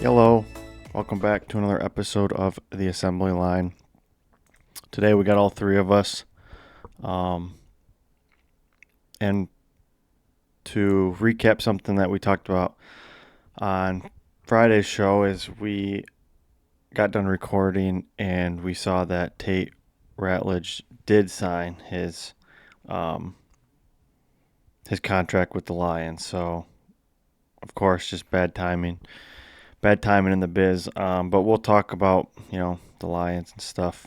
Hello, welcome back to another episode of the Assembly Line. Today we got all three of us, and to recap something that we talked about on Friday's show is we got done recording and we saw that Tate Ratledge did sign his contract with the Lions. So, of course, just bad timing in the biz. But we'll talk about the Lions and stuff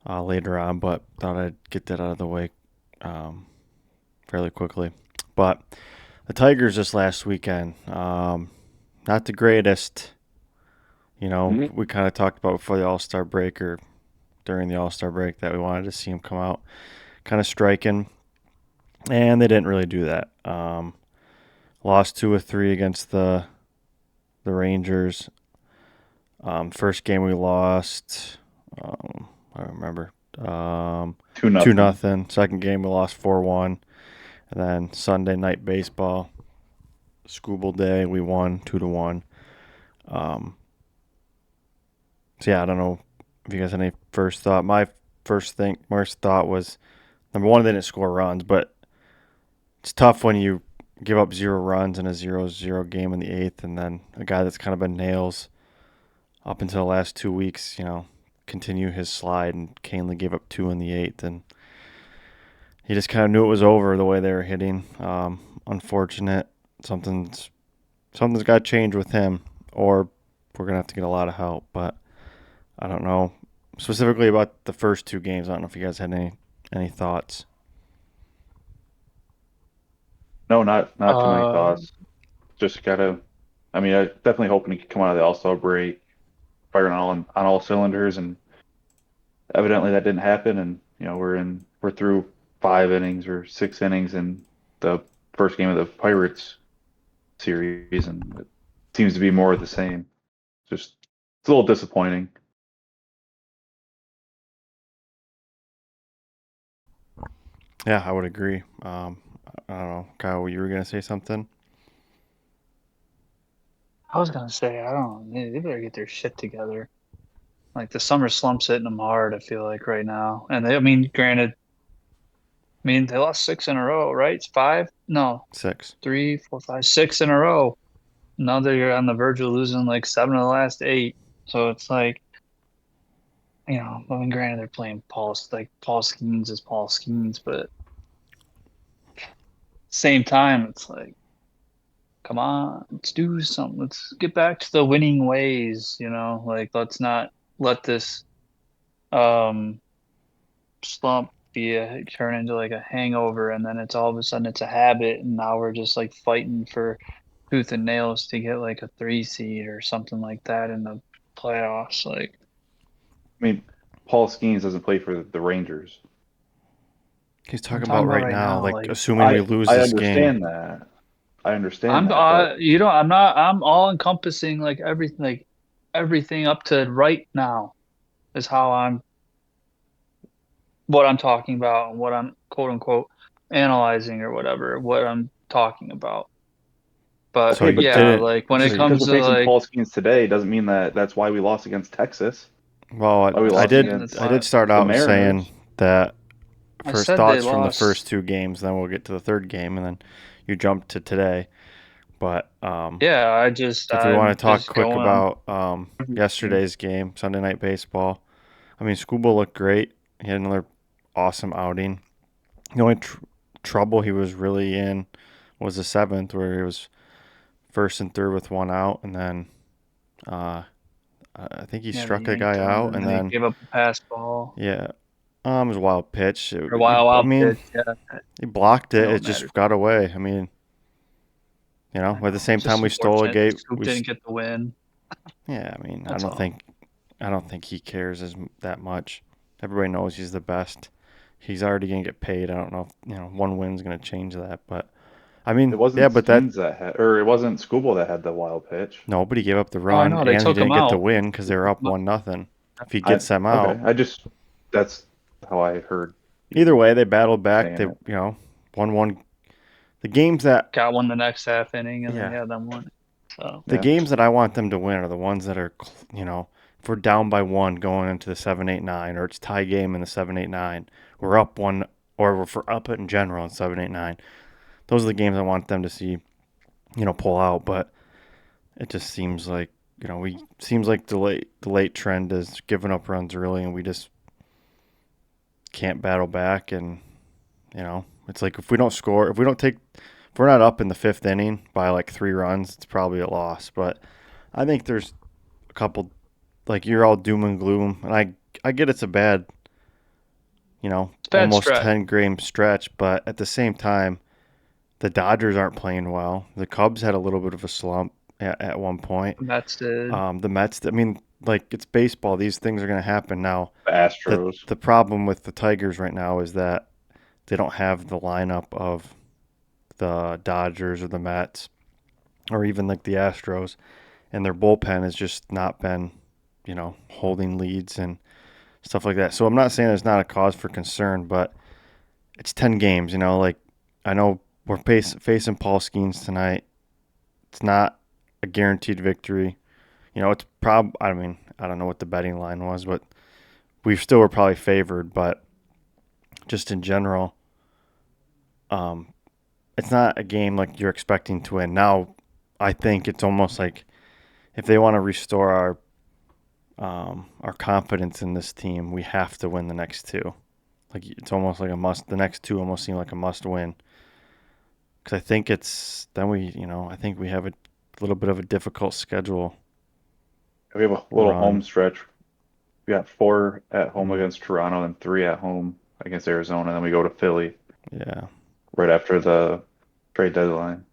later on. But thought I'd get that out of the way fairly quickly. But the Tigers this last weekend, not the greatest. We kind of talked about before the All-Star break or during the All-Star break that we wanted to see them come out kind of striking, and they didn't really do that. Lost 2 of 3 against the Rangers. First game we lost, I don't remember, 2-0. Second game we lost 4-1. And then Sunday night baseball, Scuba Day, we won 2-1. So yeah, I don't know if you guys had any first thought. My first thought was, number one, they didn't score runs, but it's tough when you give up 0 runs in a 0-0 game in the 8th, and then a guy that's kind of been nails up until the last 2 weeks, continue his slide, and Canely gave up 2 in the 8th, and he just kind of knew it was over the way they were hitting. Unfortunate. Something's got to change with him, or we're going to have to get a lot of help, but I don't know. Specifically about the first 2 games, I don't know if you guys had any thoughts. No, not too many thoughts. Just gotta. I mean, I definitely hoping he could come out of the All-Star break firing on all cylinders, and evidently that didn't happen. And we're through 5 innings or 6 innings in the first game of the Pirates series, and it seems to be more of the same. Just it's a little disappointing. Yeah, I would agree. I don't know, Kyle, you were going to say something? I was gonna say, I don't know, they better get their shit together. Like the summer slump's hitting them hard, I feel like right now. And granted, they lost 6 in a row, right? It's five? No, 6. 3, 4, 5, 6 in a row. Now they're on the verge of losing like 7 of the last 8. So it's like, granted they're playing Paul Skeens is Paul Skeens, but same time, it's like, come on, let's do something. Let's get back to the winning ways. Like let's not let this um slump turn into like a hangover, and then it's all of a sudden it's a habit, and now we're just like fighting for tooth and nails to get like a 3 seed or something like that in the playoffs. Like, I mean, Paul Skeens doesn't play for the Rangers. He's I'm talking about talking about right right now, now. like Like, assuming we I lose I this game. understand that. I understand I'm that, but I'm not, I'm all encompassing, like everything up to right now is how I'm what I'm talking about, and what I'm quote unquote analyzing, or whatever, what I'm talking about. But So okay, you but yeah, didn't. like when it just So you, because comes we're to facing like, Paul Skeens today doesn't mean that that's why we lost against Texas. well, Why we I lost did. that's against I did start the out saying Mariners. that I first said, they thoughts from the first lost. 2 games. Then we'll get to the third game, and then you jumped to today. But Yeah, if we want I'm to talk just quick going on. about yesterday's game, Sunday night baseball. I mean, Scuba looked great. He had another awesome outing. The only trouble he was really in was the 7th, where he was first and third with 1 out, and then I think he Yeah, they struck a guy yanked him, out, and and then he then gave up a pass ball yeah, it was a wild pitch. or a wild, I wild mean, pitch. Yeah, he blocked I it. know It it mattered. just got away. I mean, I at the know. same It's time just we stole a unfortunate gate. Scoop didn't get the win. Yeah, I mean, That's all. I don't think he cares that much. Everybody knows he's the best. He's already gonna get paid. I don't know if 1 win's gonna change that, but I It mean, yeah, wasn't but that Skeens that had, or it wasn't Scuba that had the wild pitch. nobody gave up the Oh, I run, know they and he took him didn't get the out. win because they were up But 1-0. If he I gets them okay. out, That's how I heard either you way, they battled back. saying They it. 1-1. The games that got one the next half inning, and then yeah, yeah, then won. So The Yeah. games that I want them to win are the ones that are, if we're down by one going into the 7-8-9, or it's tie game in the 7-8-9, we're up one, or if we're up in general in 7-8-9. Those are the games I want them to see, pull out. But it just seems like, the late trend is giving up runs early, and we just can't battle back. And it's like if we don't score, if we're not up in the fifth inning by like 3 runs, it's probably a loss. But I think there's a couple, like, you're all doom and gloom, and I get it's a bad, it's a bad almost stretch. 10-game stretch, but at the same time, the Dodgers aren't playing well. The Cubs had a little bit of a slump at one point. The Mets did. The Mets, I mean, like, it's baseball. These things are going to happen. Now, The the Astros. the problem with the Tigers right now is that they don't have the lineup of the Dodgers or the Mets or even like the Astros, and their bullpen has just not been, holding leads and stuff like that. So I'm not saying it's not a cause for concern, but it's 10 games, like, I know we're facing Paul Skeens tonight. It's not a guaranteed victory. It's I mean, I don't know what the betting line was, but we still were probably favored. But just in general, it's not a game like you're expecting to win. Now, I think it's almost like if they want to restore our confidence in this team, we have to win the next two. Like, it's almost like a must. The next two almost seem like a must win. Because I think I think we have a little bit of a difficult schedule We have a little home run. stretch. We got 4 at home Mm, against Toronto and 3 at home against Arizona. And then we go to Philly yeah. right after the trade deadline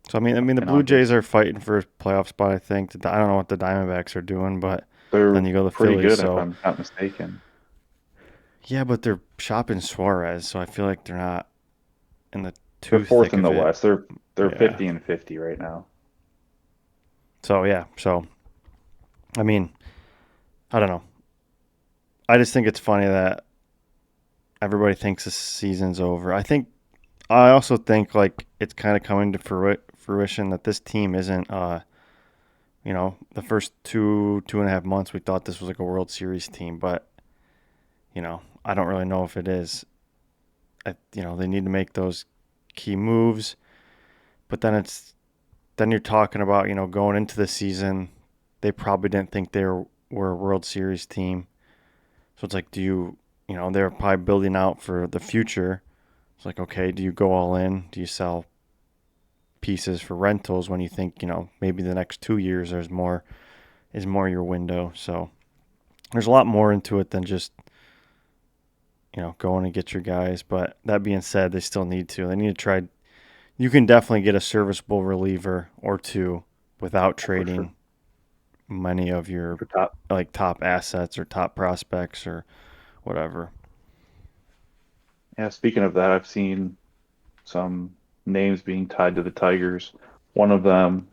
So I mean, the in Blue Jays August. are fighting for a playoff spot. I think. I don't know what the Diamondbacks are doing, but They're then you go to pretty Phillies. good if So I'm not mistaken. yeah, but they're shopping Suarez, so I feel like they're not in the They're too fourth thick in of the it. West. They're Yeah. 50 and 50 right now. So yeah. So I mean, I don't know. I just think it's funny that everybody thinks the season's over. I also think like it's kind of coming to fruition that this team isn't. The first 2.5 months we thought this was like a World Series team, but I don't really know if it is. They need to make those key moves, but then you're talking about going into the season, they probably didn't think were a World Series team. So it's like, they're probably building out for the future. It's like, okay, do you go all in? Do you sell pieces for rentals when you think, maybe the next 2 years is more your window? So there's a lot more into it than just, going to get your guys. But that being said, they still need to. They need to try. You can definitely get a serviceable reliever or two without For sure. trading many of your For top. like top assets or top prospects or whatever. Yeah, speaking of that, I've seen some names being tied to the Tigers. One of them,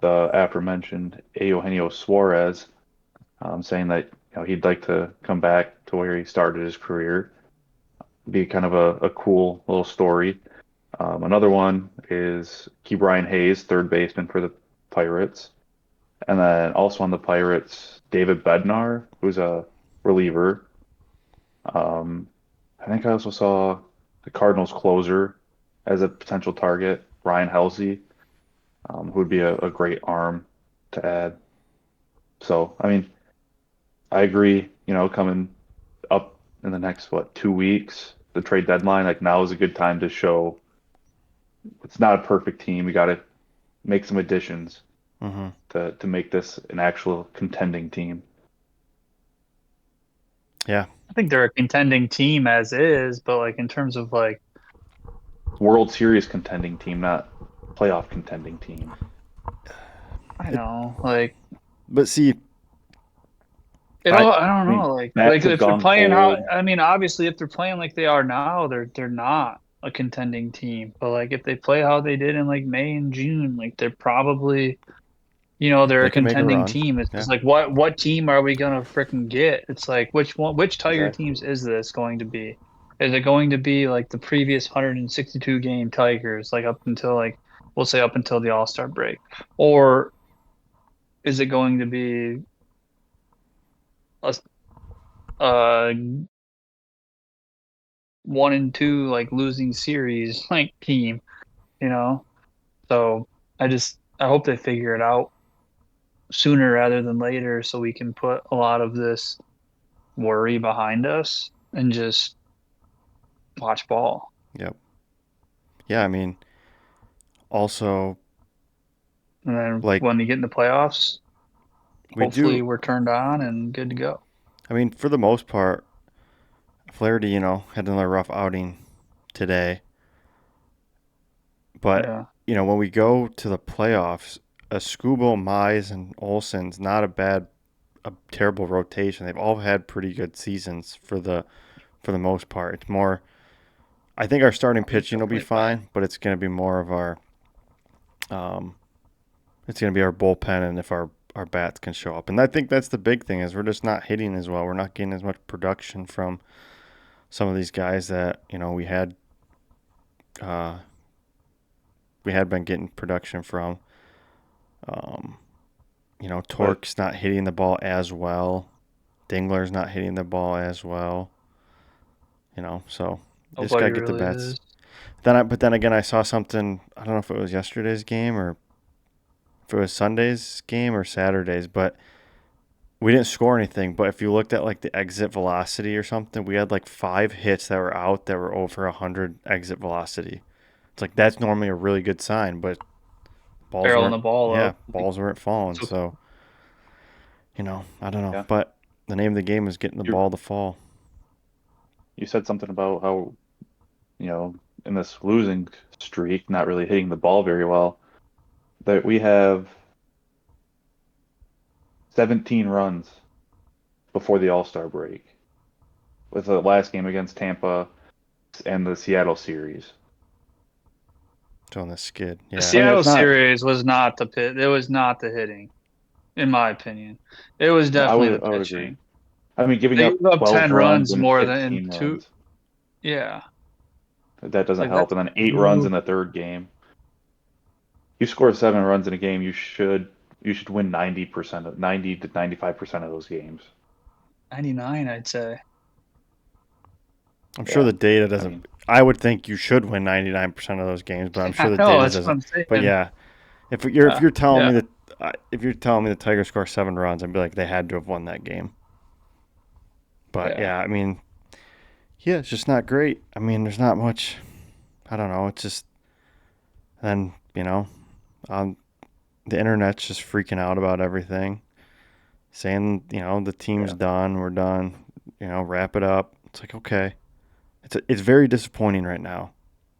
the aforementioned Eugenio Suarez, saying that he'd like to come back to where he started his career. Be kind of a cool little story. Another one is Brian Hayes, third baseman for the Pirates. And then also on the Pirates, David Bednar, who's a reliever. Um, I think I also saw the Cardinals closer as a potential target, Ryan Helsey, who would be a great arm to add. So, I mean, I agree, coming up in the next, 2 weeks, the trade deadline, like now is a good time to show it's not a perfect team. We got to make some additions Hmm. to make this an actual contending team. Yeah, I think they're a contending team as is, but like in terms of like World Series contending team, not playoff contending team. I it, know, like but see, it I all I don't I mean, know, like bats have if they're gone playing how cold. I mean, obviously if they're playing like they are now, they're not a contending team. But like if they play how they did in like May and June, like they're probably they're they a can make a contending run. team. It's Yeah, just like what team are we gonna freaking get? It's like which Tiger Exactly. teams is this going to be? Is it going to be like the previous 162 game Tigers, like up until like we'll say up until the All-Star break, or is it going to be a, a 1-2 like losing series like team, you know? So I hope they figure it out sooner rather than later so we can put a lot of this worry behind us and just watch ball. Yep. Yeah, I mean, also, And then like, when you get in the playoffs, we hopefully do, we're turned on and good to go. I mean, for the most part, Flaherty, had another rough outing today. But, Yeah. when we go to the playoffs, Skubal, Mize, and Olsen's not a terrible rotation. They've all had pretty good seasons for the most part. It's more, I think our starting It's pitching will be definitely fine. fine, but it's going to be more of um, it's going to be our bullpen and if our bats can show up. And I think that's the big thing is we're just not hitting as well. We're not getting as much production from some of these guys that uh, we had been getting production from. Um, But Torque's not hitting the ball as well. Dingler's not hitting the ball as well. So you just Nobody gotta get the really bats. is. But then again, I saw something. I don't know if it was yesterday's game or if it was Sunday's game or Saturday's, but we didn't score anything. But if you looked at like the exit velocity or something, we had like 5 hits that were out that were over 100 exit velocity. It's like that's normally a really good sign, but balls Barreling weren't. the ball Yeah, up. Like, balls weren't falling. so So I don't know. yeah, But the name of the game is getting the you ball to fall. you said something about how, you know, in this losing streak, not really hitting the ball very well, that we have 17 runs before the All-Star break with the last game against Tampa and the Seattle series. So on the skid, the yeah. I mean, Seattle it's not, series was not the pit. It was not the hitting, in my opinion. It was definitely the I would agree. pitching. I mean, giving They up gave up 12 10 runs runs and more than in 15 two. runs. Yeah. That doesn't Like help. that's And then 8 runs in the brutal. third game. You score 7 runs in a game, you should win 90% of 90 to 95% of those games. 99, I'd say. I'm sure Yeah. the data I doesn't. mean, I would think you should win 99% of those games, but I'm sure I the know, data that's what doesn't. I'm But saying. yeah, if you're telling Yeah. me that the Tigers score 7 runs, I'd be like they had to have won that game. But Yeah. yeah, I mean, yeah, it's just not great. I mean, there's not much. I don't know. It's just then on the internet's just freaking out about everything, saying the team's yeah. done, we're done, wrap it up. It's like okay, it's very disappointing right now.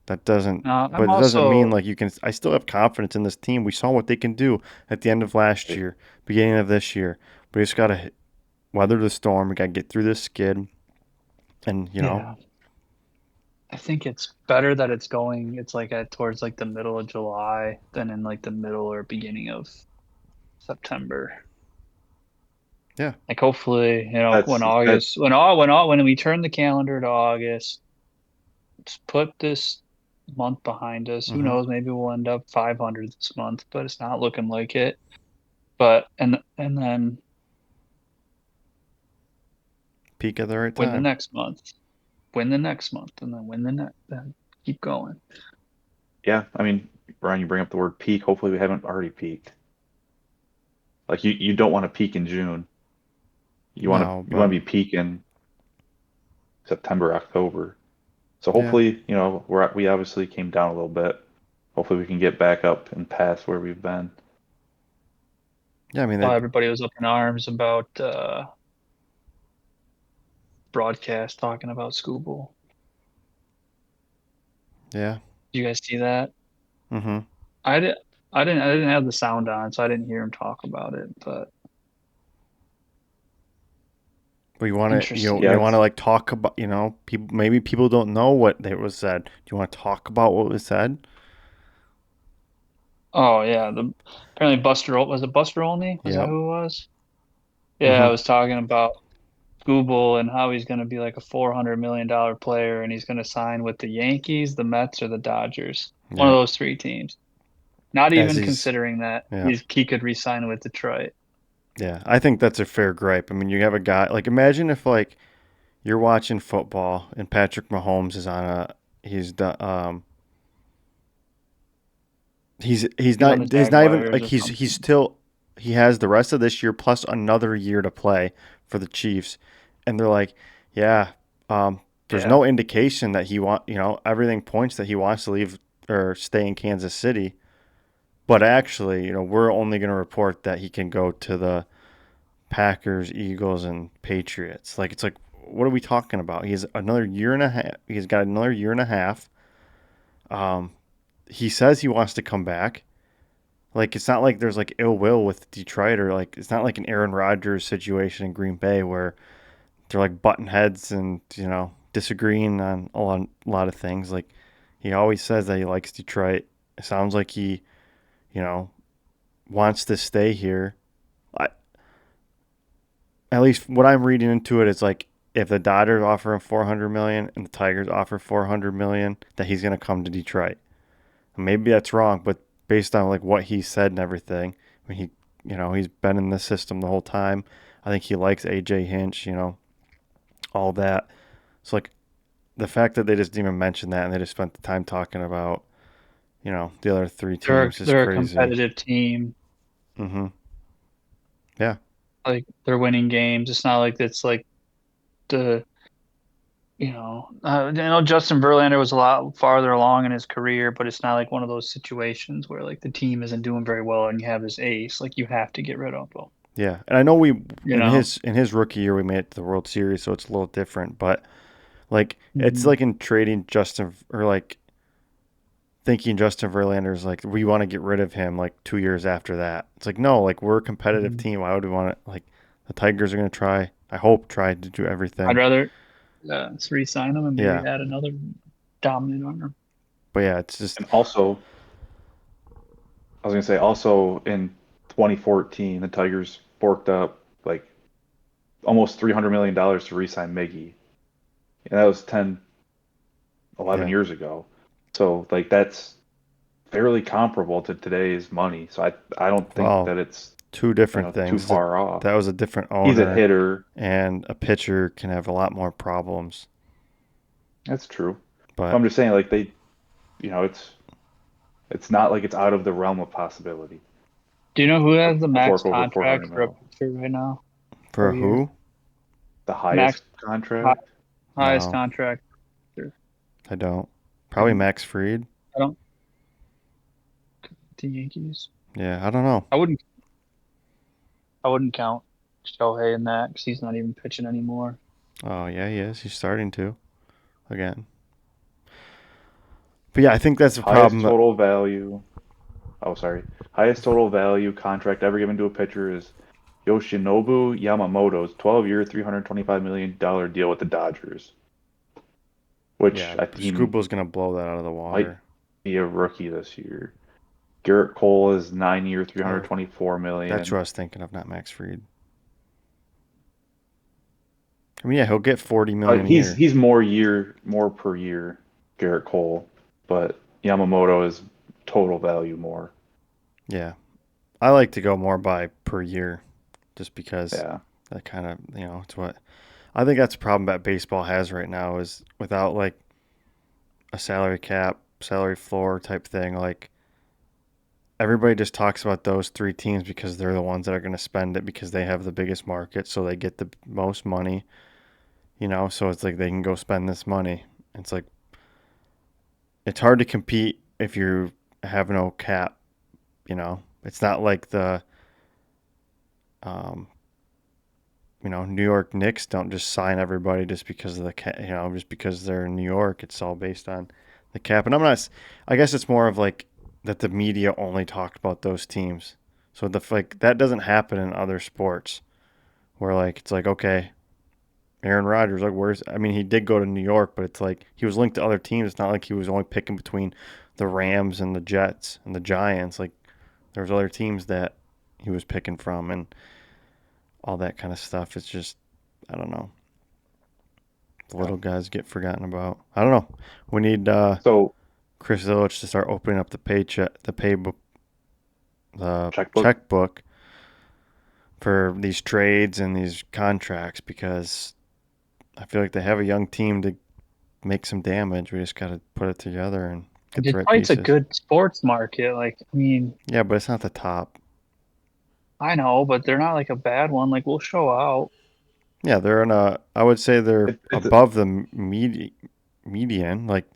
That doesn't, I'm but it doesn't mean also like you can. I still have confidence in this team. We saw what they can do at the end of last Right. year, beginning of this year. We just gotta weather the storm. We gotta get through this skid, and yeah. I think it's better that it's like at towards like the middle of July than in like the middle or beginning of September. yeah, Like hopefully, when That August, when we turn the calendar to August, just put this month behind us. Who hmm knows? Maybe we'll end up 500 this month, but it's not looking like it. But and then peak at the right win the time. next month, win the next month, and then win the next. Then keep going. Yeah, I mean, Brian, you bring up the word peak. Hopefully, we haven't already peaked. Like you don't want to peak in June. No, You but want to be peaking September, October. So yeah, hopefully, we obviously came down a little bit. Hopefully, we can get back up and past where we've been. yeah. I mean, While everybody was up in arms about broadcast talking about Scooble. yeah. Did you guys see that? hmm I did. I didn't have the sound on, so I didn't hear him talk about it. But But you want to, Yeah, you interesting. want to like talk about, people. Maybe people don't know what they was said. Do you want to talk about what was said? Oh yeah, the apparently was it Buster Olney? Was that Yep. who it was? Yeah, I hmm was talking about Scooble and how he's going to be like a $400 million player, and he's going to sign with the Yankees, the Mets, or the Dodgers. One of Yep. those three teams. Not as even he's considering that yeah. he could re-sign with Detroit. Yeah, I think that's a fair gripe. I mean, you have a guy like imagine if like you're watching football and Patrick Mahomes is on a He's on the he's not even Jaguars like or he's something. still he has the rest of this year plus another year to play for the Chiefs, and they're like, yeah, there's Yeah. no indication that everything points that he wants to leave or stay in Kansas City, but actually we're only going to report that he can go to the Packers, Eagles, and Patriots. Like it's like, what are we talking about? He's another year and a half. He's got another year and a half. Um, he says he wants to come back. Like it's not like there's like ill will with Detroit or like it's not like an Aaron Rodgers situation in Green Bay where they're like button heads and disagreeing on a lot of things. Like he always says that he likes Detroit. It sounds like he you know wants to stay here. I, at least what I'm reading into it is like if the Dodgers offer him 400 million and the Tigers offer 400 million, that he's going to come to Detroit. And maybe that's wrong, but based on like what he said and everything, I mean, he's been in the system the whole time. I think he likes AJ Hinch, all that. So like the fact that they just didn't even mention that and they just spent the time talking about, the other three teams is They're a crazy. competitive team. Mhm. Yeah. Like they're winning games. It's not like it's like the Justin Verlander was a lot farther along in his career, but it's not like one of those situations where like the team isn't doing very well and you have this ace, like you have to get rid of him. Yeah. And I know we You know? in his rookie year we made it to the World Series, so it's a little different, but like it's Mhm. like in trading Justin or like thinking Justin Verlander is like we want to get rid of him like 2 years after that. It's like no, like we're a competitive Mhm. team. Why would we want to like the Tigers are going to try? I hope try to do I'd everything. rather re-sign him and maybe Yeah, add another dominant arm. but yeah, it's just And also, I was gonna say also in 2014, the Tigers forked up like almost $300 million to re-sign Miggy, and that was 10, 11 yeah. years ago. So like that's fairly comparable to today's money. So I don't think Well, that it's two different too things. far off. That was a different He's a owner, hitter. and a pitcher can have a lot more problems. That's true. But But I'm just saying like it's not like it's out of the realm of possibility Do you know who has the to max fork over contract 400 for a mil. pitcher right now for per a year? who? The Max highest hi- contract. highest No, contract. I don't. I Probably Max Fried. don't the Yankees. Yeah, I don't know. I wouldn't I wouldn't count Shohei in that because he's not even pitching anymore. Oh yeah, he is. He's starting to again. But yeah, I think that's a Highest problem. total value. Oh, sorry. Highest total value contract ever given to a pitcher is Yoshinobu Yamamoto's 12-year, $325 million deal with the Dodgers, which Yeah, he Scuba's gonna blow that out of the might water. be a rookie this year. Garrett Cole is 9-year, Or 324 that's million. what I was thinking of, not Max Fried. I mean, yeah, he'll get 40 million a year. He's more per year, Garrett Cole, but Yamamoto is total value more. Yeah, I like to go more by per year, just because Yeah. that kind of it's what I think that's a problem that baseball has right now is without like a salary cap, salary floor type thing. Like everybody just talks about those three teams because they're the ones that are going to spend it because they have the biggest market, so they get the most money. So it's like they can go spend this money. It's like it's hard to compete if you have no cap. It's not like the um, New York Knicks don't just sign everybody just because of the cap. Just because they're in New York. It's all based on the cap. And I'm not. I guess it's more of like that the media only talked about those teams. So the like that doesn't happen in other sports where like it's like okay, Aaron Rodgers, like where's I mean he did go to New York, but it's like he was linked to other teams. It's not like he was only picking between the Rams and the Jets and the Giants. Like there's other teams that he was picking from and all that kind of stuff. It's just I don't know. The Yeah. little guys get forgotten about. I don't know. We need So Chris Illich to start opening up the paycheck, the pay book, the Checkbook. checkbook for these trades and these contracts because I feel like they have a young team to make some damage. We just got to put it together and get the right Detroit's a pieces. good sports market. Like, I mean, Yeah, but it's not the top. I know, but they're not like a bad one. Like, we'll show out. Yeah, they're in a. I would say they're It's above the median. Like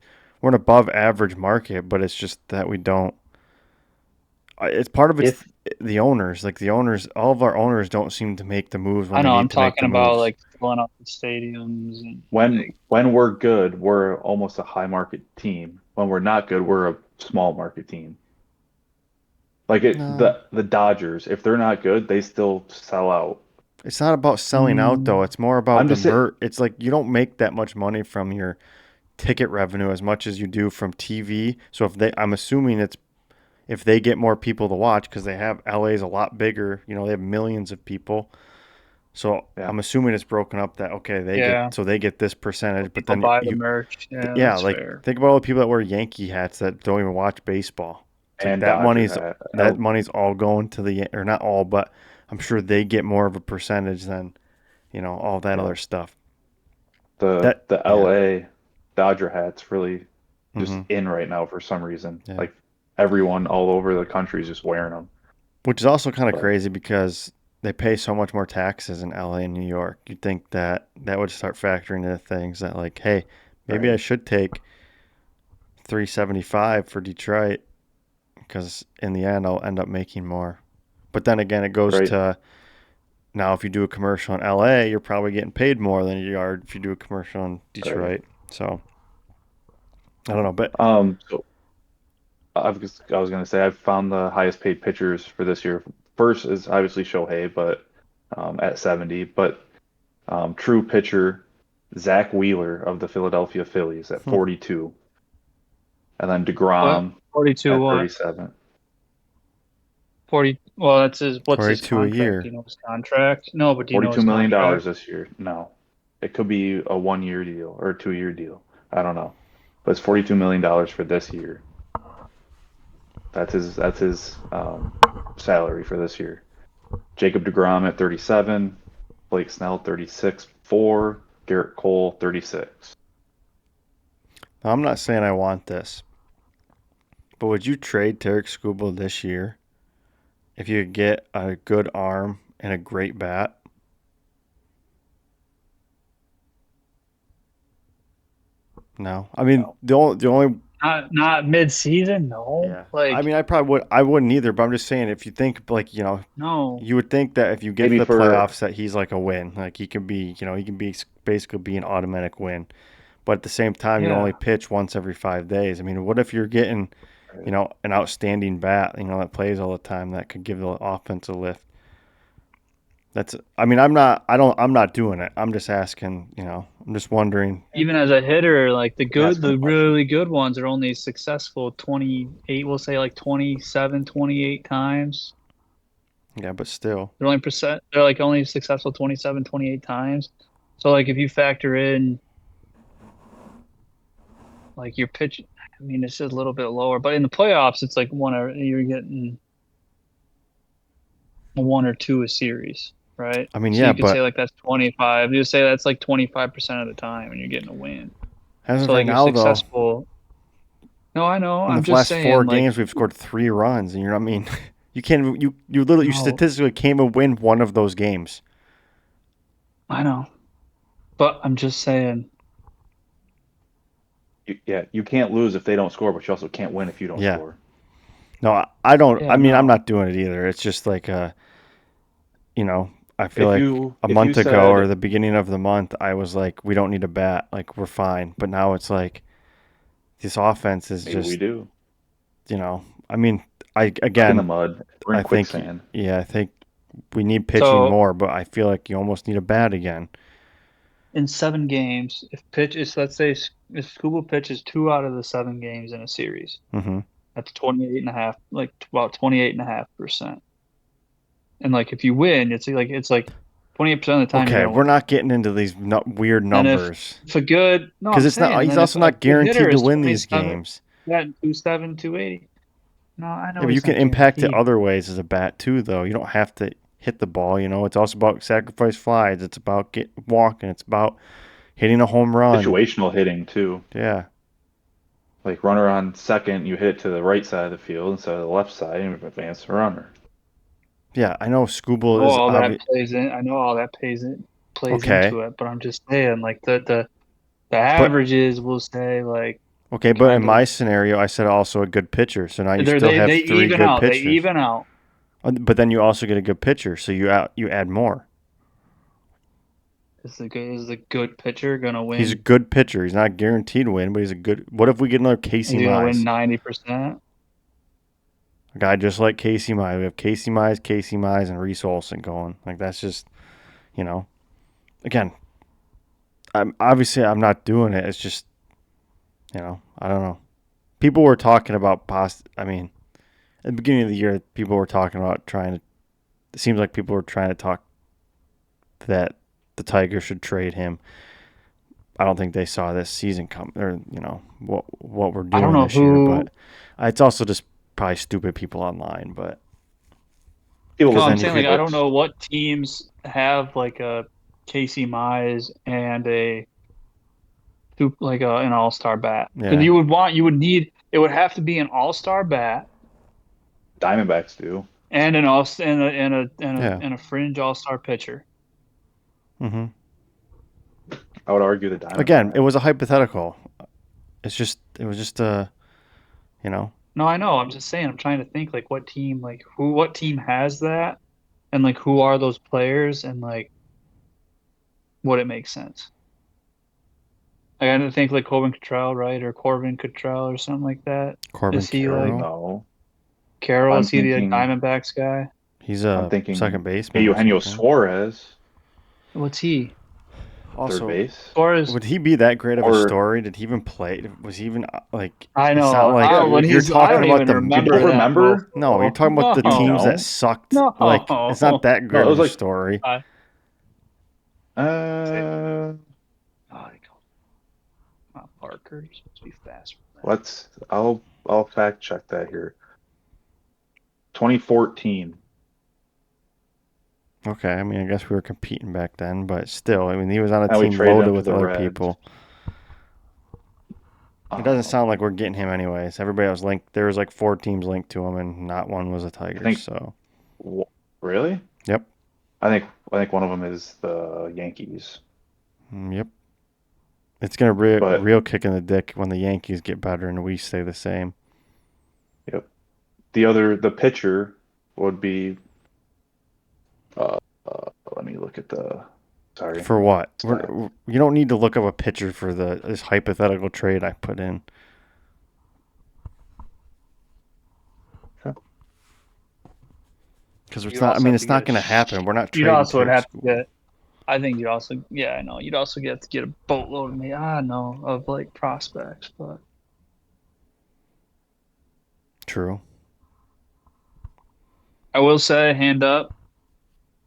we're an above average market, but it's just that we don't. It's part of it's if the owners. Like the owners, all of our owners don't seem to make the moves when I they know. I'm need to make the talking about moves. like filling up the stadiums and when like, when we're good, we're almost a high market team. When we're not good, we're a small market team. Like No, the Dodgers, if they're not good, they still sell out. it's not about selling out though. mm, It's more about I'm the just saying, It's like you don't make that much money from your ticket revenue as much as you do from TV. So if they, I'm assuming it's if they get more people to watch because they have LA's a lot bigger. You know, they have millions of people. So yeah, I'm assuming it's broken up that okay, yeah, they get this percentage, but people then buy the you merch. Yeah, yeah, that's like fair. think about all the people that wear Yankee hats that don't even watch baseball. It's like and Dodger hat. that money's all going to the or not all, but I'm sure they get more of a percentage than all that Yeah, other stuff. the That the yeah, LA Dodger hat's really just hmm in right now for some reason. yeah. Like everyone all over the country is just wearing them. Which is also kind of But crazy because they pay so much more taxes in LA and New York. You'd think that that would start factoring into things that like, hey, maybe I right, should take 375 for Detroit because in the end I'll end up making more. But then again, it goes right, to now if you do a commercial in LA, you're probably getting paid more than you are if you do a commercial in right. Detroit. So I don't know, but So I was gonna say I've found the highest paid pitchers for this year. First is obviously Shohei, but at 70. But true pitcher Zach Wheeler of the Philadelphia Phillies at hmm, 42, and then What? DeGrom 42 at what? 37. 40. Well, that's his. What's his 42 a contract? Do year. you know his contract? No, but do you know $42 his million contract? this year. No, it could be a 1 year deal or a 2 year deal. I don't know, but it's $42 million for this year. That's his salary for this year. Jacob DeGrom at 37, Blake Snell 36.4, Garrett Cole 36. Now, I'm not saying I want this, but would you trade Tarek Skubal this year if you could get a good arm and a great bat? No. I mean, No, the only Not mid-season. No. yeah. I Like mean, I wouldn't either, but I'm just saying if you think like, no. you would think that if you get to maybe the for playoffs that he's like a win. Like he can be basically be an automatic win. But at the same time, you only Yeah. pitch once every 5 days. I mean, what if you're getting, an outstanding bat, that plays all the time that could give the offense a lift? That's I mean, I'm not doing it. I'm just asking, I'm just wondering. Even as a hitter, like asking a the question. really good ones are only successful 28, we'll say like 27, 28 times. Yeah, but still. They're like only successful 27, 28 times. So like if you factor in like your pitch, I mean it's just a little bit lower, but in the playoffs it's like you're getting one or two a series, right? I mean, So yeah, you could say but like that's 25. You say that's like 25% of the time and you're getting a win. as of So right like you're now though, successful. No, I know. in the I'm just last four saying like games we've scored 3 runs, and I mean, you can't you literally you no, statistically can't even win one of those games. I know. But I'm just saying, Yeah, you can't lose if they don't score, but you also can't win if you don't Yeah. score. No, I don't. I yeah, mean, I'm no. not doing it either. It's just like, you know, I feel If like you a if you month ago or said the beginning of the month, I was like, we don't need a bat. Like, we're fine. But now it's like this offense is maybe we just, do, I mean, I stuck in the again, mud, we're in I think, quicksand. yeah, I think we need pitching So more, but I feel like you almost need a bat again. in 7 games, if pitch is let's say if Scuba pitches 2 out of the 7 games in a series, Hmm. that's 28 and a half, like about 28.5%. And like if you win, it's like 28% of the time you're Okay, gonna we're win. not getting into these weird And if numbers if a good no, because I'm it's not. saying, and He's then if also a not good hitter guaranteed to is win these 27, games. yeah, 270, 280. No, I Yeah, know but you he's can not impact it guaranteed. other ways as a bat too, though. You don't have to hit the ball. It's also about sacrifice flies. It's about walking. It's about hitting a home run. Situational hitting too. Yeah, Like runner on second, you hit to the right side of the field instead of the left side and advance the runner. yeah. I know I Scooble know is all that obvious. plays in. I know all that plays Okay, into it, but I'm just saying, like the but averages will say like okay, but in kind my of scenario, I said also a good pitcher. So now you they're still have they three even good out. They pitchers. even out. But then you also get a good pitcher, so you add more. Is the good pitcher gonna He's a win? good pitcher. He's not guaranteed to win, but he's a good. What if we get another Is Casey he gonna win Mize? 90%? A guy just like Casey Mize. We have Casey Mize, and Reese Olson going. Like that's just you know. Again, I'm not doing it. It's just I don't know. People were talking about I mean, at the beginning of the year, people were talking about trying to. It seems like people were trying to talk that the Tigers should trade him. I don't think they saw this season come, or what we're I don't doing know this year. who. But it's also just probably stupid people online. But People No, because looking I'm then for you saying like could I don't clicks. know what teams have like a Casey Mize and a an all-star bat because yeah you would need it would have to be an all-star bat Diamondbacks do. and an all yeah and a fringe all-star pitcher. hmm I would argue the again it Diamondbacks. was a hypothetical. It was just you know No, I know. I'm just saying. I'm trying to think like what team has that and like who are those players and like would it make sense? Like, I didn't think like Corbin Cottrell, right, or Corbin Cottrell or something like that. Corbin Is he like Carroll. No, Carroll? I'm Is he the thinking. Diamondbacks guy? He's I'm a second thinking baseman or Eugenio something. Suarez, What's he? third Also, base, Suarez. would he be that great of a or story? Did he even play? Was he even like? I It's not know. like I yeah, when you're he's. I talking don't about even the. you remember don't that remember? No, you're mofo. talking about the You teams No, that don't? sucked. Like it's not no. that No, great it of was a like story. I say uh, oh, not Parker. You're supposed to be faster than that. let's. I'll fact check that here. 2014. Okay, I mean, I guess we were competing back then, but still, I mean, he was on a And we team traded loaded him to with the other Reds. people. It doesn't Um, sound like we're getting him anyways. Everybody was linked. There was like four teams linked to him, and not one was the I Tigers. think. So, Really? yep, I think one of them is the Yankees. yep. It's gonna be a But real kick in the dick when the Yankees get better and we stay the same. yep, the pitcher would be. Uh, let me look at the. Sorry, For what? stats. You don't need to look up a pitcher for this hypothetical trade I put in. Okay. Because it's You'd not. I also mean, have to it's get not going to happen. We're not you'd trading also would Taylor have to School. get. I think you'd also. Yeah, I know. You'd also get to get a boatload of me. I know of like prospects, but True. I will say, hand up,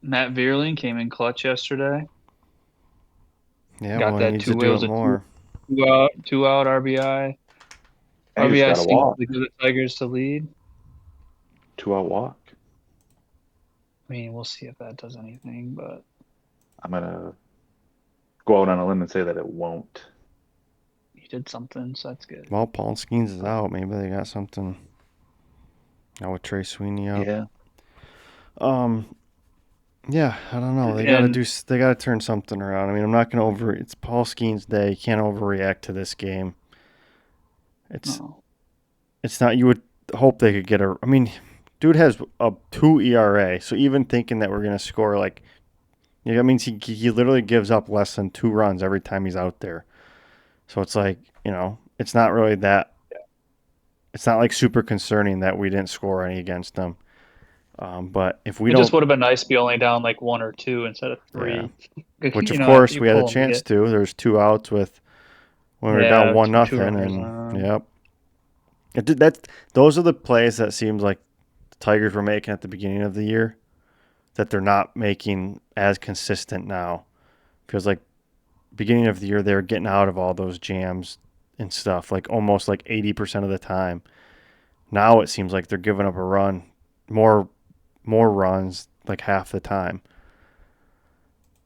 Matt Vierling came in clutch yesterday. Yeah. Got Well, he that needs to two. It do it was a more. two out RBI. And he just RBI got a seems walk, to give the Tigers to lead. 2-out walk. I mean, we'll see if that does anything, but I'm gonna go out on a limb and say that it won't. he did something, so that's good. Well, Paul Skeens is out. Maybe they got something. Now with Trey Sweeney out. Yeah, Um. Yeah. I don't know. They got to And do. They got to turn something around. I mean, I'm not going to over. It's Paul Skeens' day. You can't overreact to this game. It's. no, It's not. You would hope they could get a. I mean, dude has a 2 ERA. So even thinking that we're going to score like. That means he literally gives up less than 2 runs every time he's out there. So it's like, it's not really that. It's not like super concerning that we didn't score any against them. But if we it just don't, would have been nice to be only down like one or two instead of yeah, three. which of After course you we had a pull them, you chance get to. There's 2 outs with when we were down yeah, one two nothing, runners and on. yep, those are the plays that seems like the Tigers were making at the beginning of the year that they're not making as consistent now. Feels like beginning of the year they were getting out of all those jams and stuff like almost like 80% of the time. Now it seems like they're giving up a run, more more runs like half the time.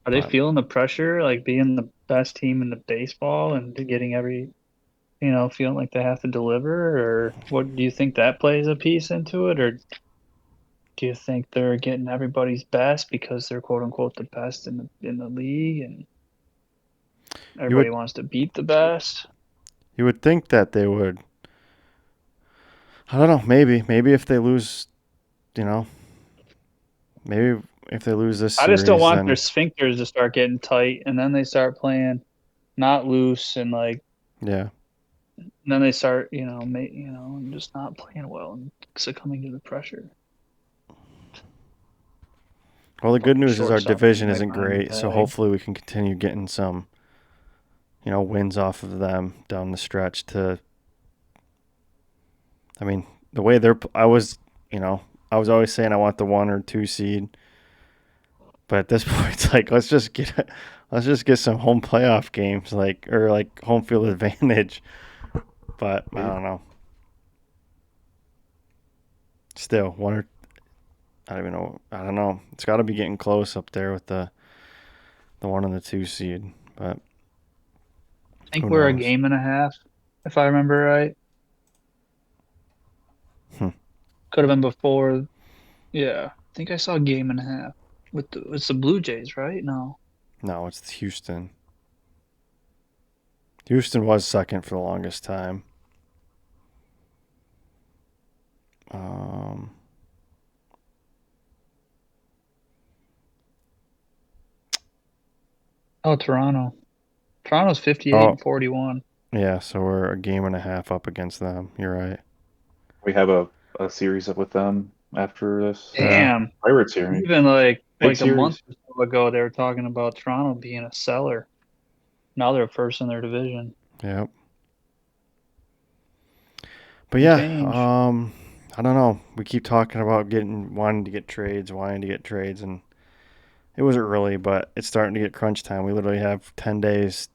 Are they But feeling the pressure, like being the best team in the baseball and getting every, feeling like they have to deliver? Or what do you think that plays a piece into it? Or do you think they're getting everybody's best because they're quote unquote the best in the league and you everybody would wants to beat the best? you would think that they would. I don't know. Maybe if they lose, you know, maybe if they lose this I just don't series, want their then sphincters to start getting tight and then they start playing not loose and like yeah. and then they start, and just not playing well and succumbing to the pressure. Well, the good Fucking news is our shortstop getting division right isn't behind the great, so bag. hopefully we can continue getting some, wins off of them down the stretch. I mean, the way you know, I was always saying I want the 1 or 2 seed, but at this point, it's like let's just get some home playoff games, like home field advantage. But I Yeah, don't know. Still, I don't even know. I don't know. It's got to be getting close up there with the 1 and the 2 seed, but I think who we're a knows? game and a half, if I remember right. Hmm. Could have been before. Yeah, I think I saw a game and a half with it's the Blue Jays, right? No, No, it's Houston. Houston was second for the longest time. Um, oh, Toronto. Toronto's 58 oh, and 41. yeah, so we're a game and a half up against them. You're right. we have a series up with them after this Yeah, Damn. Pirates series. Even Big like a month series. or so ago, they were talking about Toronto being a seller. Now they're first in their division. yep. But And yeah, change. I don't know. We keep talking about wanting to get trades, and it wasn't really, but it's starting to get crunch time. We literally have 10 days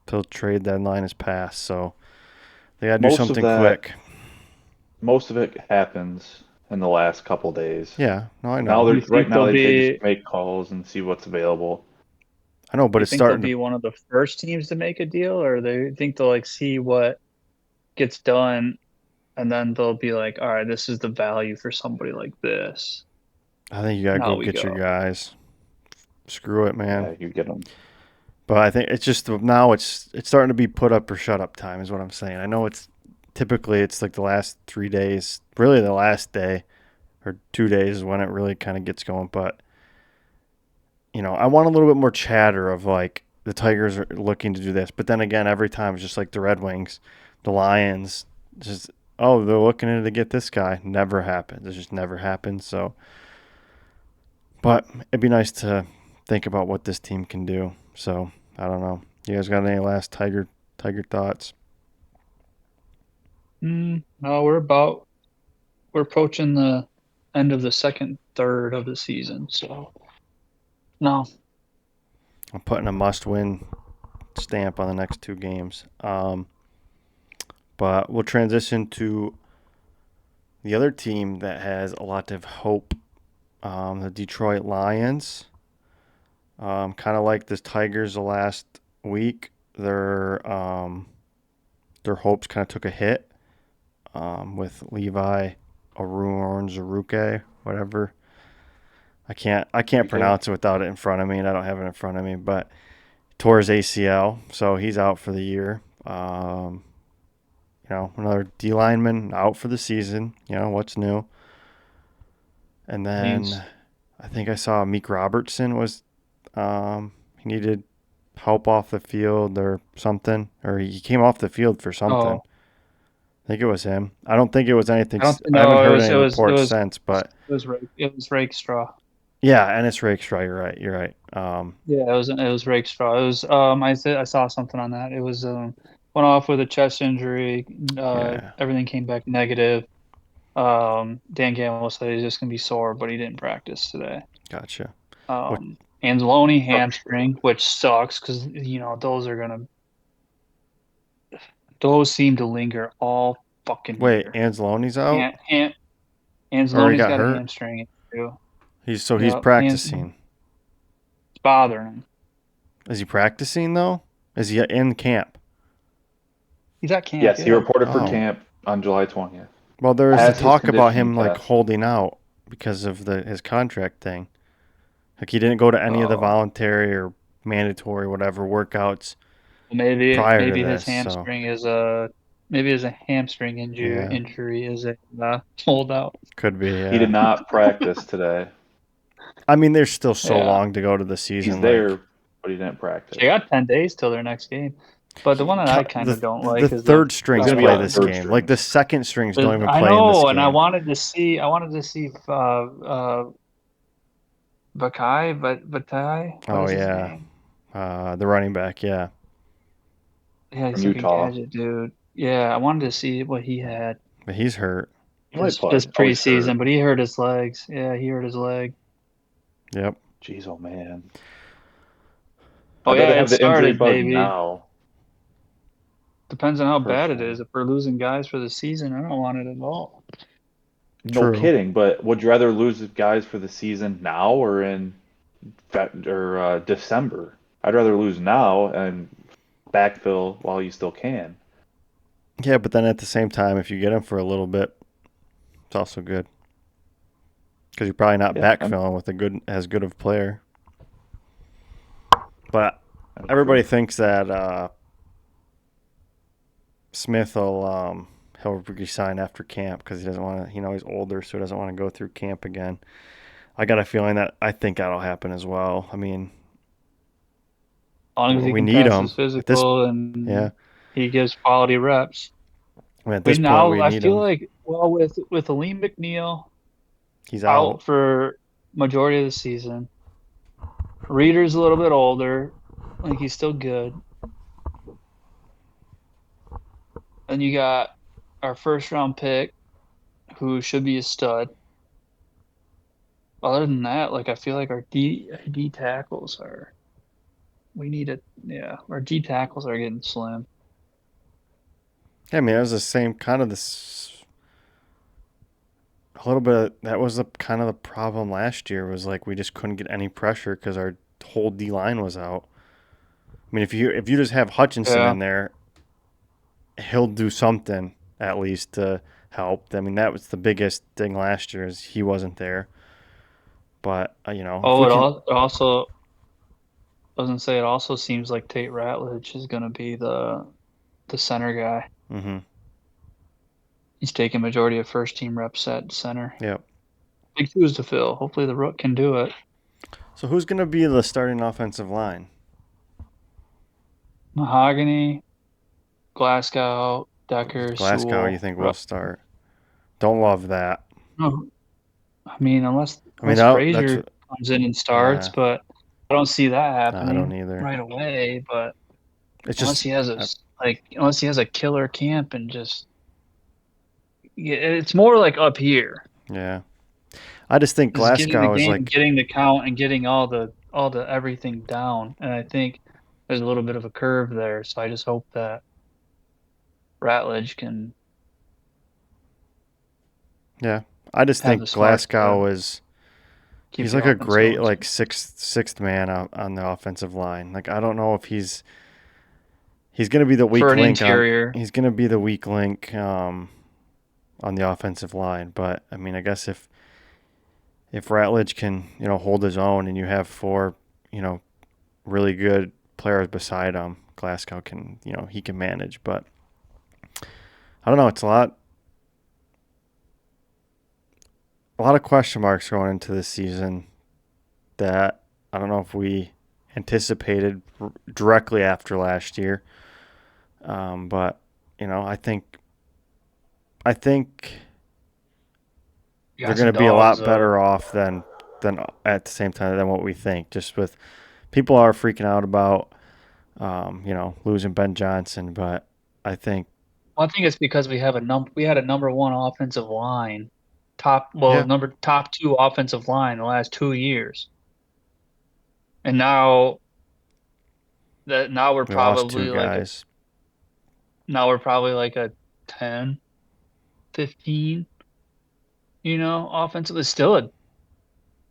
till trade deadline is passed, so they gotta do Most of something that, quick. most of it happens in the last couple days. Yeah, no, I Now know, You they're right think now they'll they just be? make calls and see what's available. I know, but You it's think they'll starting to. be one of the first teams to make a deal, or they think they'll like see what gets done, and then they'll be like, all right, this is the value for somebody like this. I think you gotta Now go we get your go. guys. Screw it, man. Yeah, you get them. But I think it's just now it's starting to be put up or shut up time is what I'm saying. I know it's like the last 3 days, really the last day or 2 days is when it really kind of gets going. But I want a little bit more chatter of like the Tigers are looking to do this, but then again, every time it's just like the Red Wings, the Lions, just they're looking to get this guy. Never happens. It just never happens. So, but it'd be nice to think about what this team can do. So I don't know. You guys got any last Tiger thoughts? No, we're approaching the end of the second third of the season, so no. I'm putting a must-win stamp on the next 2 games. But we'll transition to the other team that has a lot of hope, the Detroit Lions. Kind of like the Tigers the last week, their hopes kind of took a hit with Levi Zaruke, whatever. I can't Okay. pronounce it without it in front of me, and I don't have it in front of me. But tore his ACL, so he's out for the year. Another D lineman out for the season. What's new? And then Means I think I saw Meek Robertson he needed help off the field or something, or he came off the field for something. oh, I think it was him. I don't think it was anything. I don't I haven't know. It heard was any it was it reports was since, but it was Rakestraw. yeah, and it's Rakestraw. You're right. You're right. Yeah, it was Rakestraw. It was I saw something on that. It was went off with a chest injury. Yeah, Everything came back negative. Dan Gamble said he's just gonna be sore, but he didn't practice today. gotcha. What? Anzalone hamstring, which sucks because those seem to linger all fucking Wait, year. Anzalone's out, or he Anzalone's got got a hurt? hamstring issue. He's Yep, practicing. it's bothering him. Is he practicing though? Is he in camp? He's at camp, Yes, he yeah. reported for Oh, camp on July 20th. well, there was the Has his talk about conditioning him like test. holding out because of his contract thing. Like he didn't go to any of the Oh, voluntary or mandatory whatever workouts maybe prior to maybe his this. So hamstring is a maybe his hamstring yeah, injury is a holdout. could be. He did Yeah. not practice today. I mean, there's still so Yeah, long to go to the He's season. Like there, but he didn't practice. they got 10 days till their next game. But the one that I kind the of don't the like is the third He's strings going to be play out this third game. Like the strings. second strings don't even I play in this know, and I game. wanted to see Bakai, what Oh is his yeah, name? the running back. Yeah, Yeah, From he's like a Utah. gadget dude. Yeah, I wanted to see what he had but he's hurt. He might this play. Oh, he's hurt. preseason, but he hurt his legs. Yeah, he hurt his leg. Yep. Jeez, oh man. Oh I'd yeah, rather it have the injury started, bug baby. now, Depends on how bad it is. personally. If we're losing guys for the season, I don't want it at all. No True. kidding, but would you rather lose guys for the season now or in December? I'd rather lose now and backfill while you still can. Yeah, but then at the same time, if you get him for a little bit, it's also good because you're probably not Yeah, backfilling with a good as good of player. But I'm everybody true. thinks that Smith will he'll resign after camp because he doesn't want to. He's older, so he doesn't want to go through camp again. I got a feeling that I think that'll happen as well. I mean, As long as he we can need pass him his at this. physical Yeah, and he gives quality reps. I mean, at We this point, now we I need feel him. like well with Aleem McNeil He's out out. for majority of the season. Reader's a little bit older, like he's still good. And you got our first round pick, who should be a stud. Other than that, like I feel like our D tackles are we need it. Yeah, our D tackles are getting slim. Yeah, I mean, it was the same kind of this. A little bit. That was the kind of the problem last year. Was like we just couldn't get any pressure because our whole D line was out. I mean, if you just have Hutchinson Yeah. in there, he'll do something at least to help. I mean, that was the biggest thing last year is he wasn't there. But if Oh, we can, it also I was gonna say it also seems like Tate Ratledge is gonna be the center guy. mm-hmm, He's taking majority of first team reps at center. yep. Big shoes to fill. Hopefully the Rook can do it. So who's gonna be the starting offensive line? Mahogany, Glasgow, Decker, Glasgow, you Sewell. think will start? Don't love that. No, I mean I mean, that's Frazier comes in and starts, yeah. but I don't see that No, I don't happening either. right away. But It's unless just he has unless he has a killer camp and just yeah, it's more like up here. yeah. I just think Is getting the Glasgow is game, like getting the count, and getting all the everything down. And I think there's a little bit of a curve there. So I just hope that Ratledge can yeah. I just have the think smarts to Glasgow is keep he's the like a offense great going. like sixth man out on the offensive line. Like I don't know if he's going to be the For weak an link on interior. he's going to be the weak link on the offensive line, but I mean, I guess if Ratledge can, hold his own and you have four, really good players beside him, Glasgow can, he can manage, but I don't know, it's a lot of question marks going into this season that I don't know if we anticipated directly after last year. But I think You they're got going to some be a dogs lot though. better off than at the same time than what we think. Just with people are freaking out about losing Ben Johnson, but I think Well, I think it's because we had a number one offensive line, yeah, top two offensive line the last 2 years, and we lost two guys. now we're probably like a 10. 15, offensive. It's still a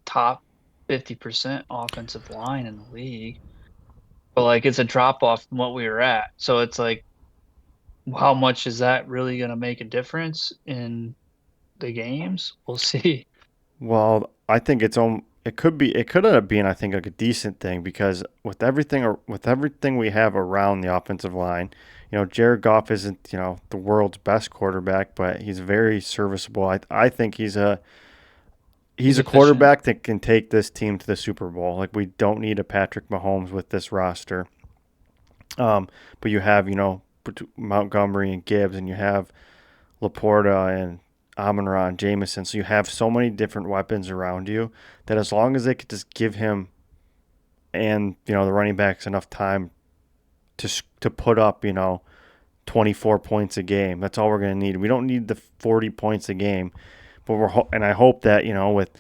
top 50% offensive line in the league. But like it's a drop off from what we were at. So it's like how much is that really going to make a difference in the games? We'll see. Well, I think it could end up being I think like a decent thing because with everything we have around the offensive line, Jared Goff isn't the world's best quarterback, but he's very serviceable. I think he's He's a efficient. quarterback that can take this team to the Super Bowl. Like we don't need a Patrick Mahomes with this roster. But you have Montgomery and Gibbs, and you have Laporta and Amon-Ra and Jameson. So you have so many different weapons around you that as long as they could just give him and the running backs enough time to put up 24 points a game, that's all we're going to need. We don't need the 40 points a game, but and I hope that with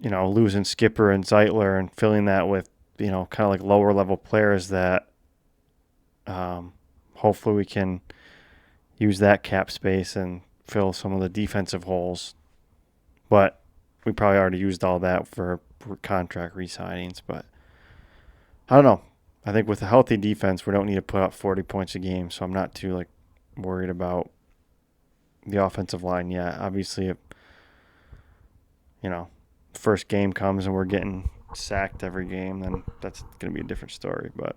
losing Skipper and Zeitler and filling that with kind of like lower level players that hopefully we can use that cap space and fill some of the defensive holes. But we probably already used all that for contract re-signings. But I don't know. I think with a healthy defense, we don't need to put up 40 points a game. So I'm not too worried about the offensive line yet. Obviously, if first game comes and we're getting sacked every game, then that's going to be a different story. But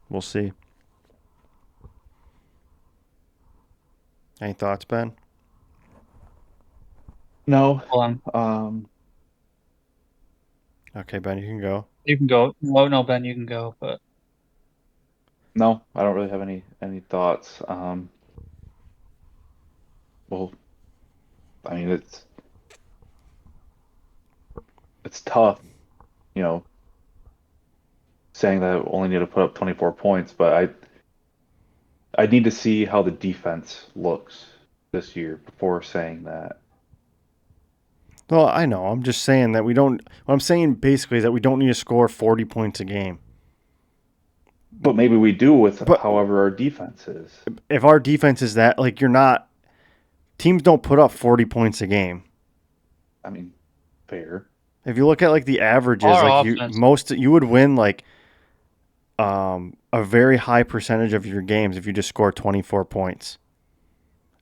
we'll see. Any thoughts, Ben? No. Hold on. Okay, Ben, you can go. You can go. No, Ben, you can go. But No, I don't really have any thoughts. Well, I mean it's tough, you know, saying that I only need to put up 24 points, but I need to see how the defense looks this year before saying that. Well, I know. I'm just saying that we don't. What I'm saying basically is that we don't need to score 40 points a game. But maybe we do with But however our defense is. if our defense is that, you're not. Teams don't put up 40 points a game. I mean, fair. If you look at the averages, our offense, you would win a very high percentage of your games if you just score 24 points.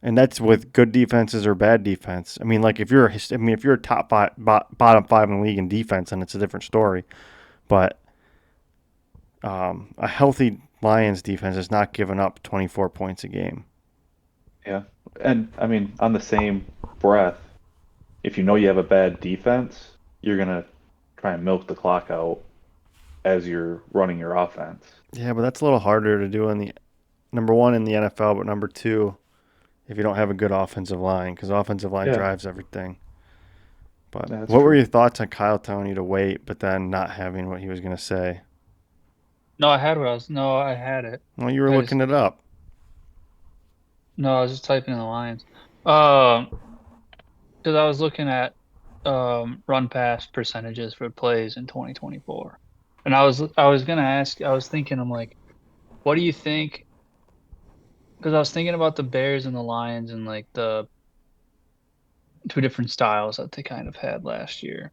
And that's with good defenses or bad defense. I mean, if you're a top five, bottom five in the league in defense, then it's a different story. But a healthy Lions defense is not giving up 24 points a game. Yeah. And I mean, on the same breath, if you know you have a bad defense, you're gonna try and milk the clock out as you're running your offense. Yeah, but that's a little harder to do in the number one in the NFL, but number two, if you don't have a good offensive line, because offensive line Yeah, drives everything. But that's what were true. your thoughts on Kyle telling you to wait, but then not having what he was going to say? no, I had what I was. No, I had it. Well, you were I just looking it up. no, I was just typing in the lines. Because I was looking at run pass percentages for plays in 2024, and I was gonna ask. I was thinking, I'm like, what do you think? Because I was thinking about the Bears and the Lions and like the two different styles that they kind of had last year.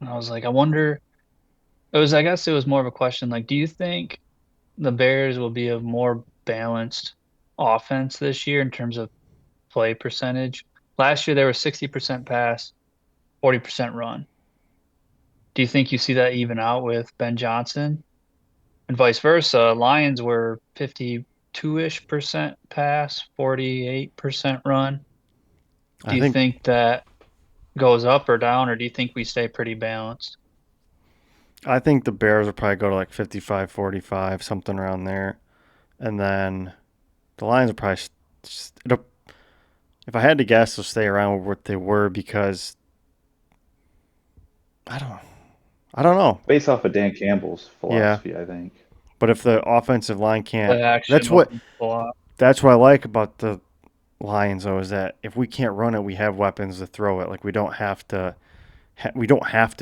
And I was like, I wonder. I guess it was more of a question like, do you think the Bears will be a more balanced offense this year in terms of play percentage? Last year they were 60% pass, 40% run. Do you think you see that even out with Ben Johnson? And vice versa, Lions were 52-ish% pass, 48% run. Do I you think think that goes up or down, or do you think we stay pretty balanced? I think the Bears will probably go to 55-45, something around there, and then the Lions will probably. If I had to guess, they'll stay around what they were because I don't. I don't know. Based off of Dan Campbell's Yeah, philosophy, I think. but if the offensive line can't, Play action that's what opens a lot. that's what I like about the Lions though is that if we can't run it, we have weapons to throw it. We don't have to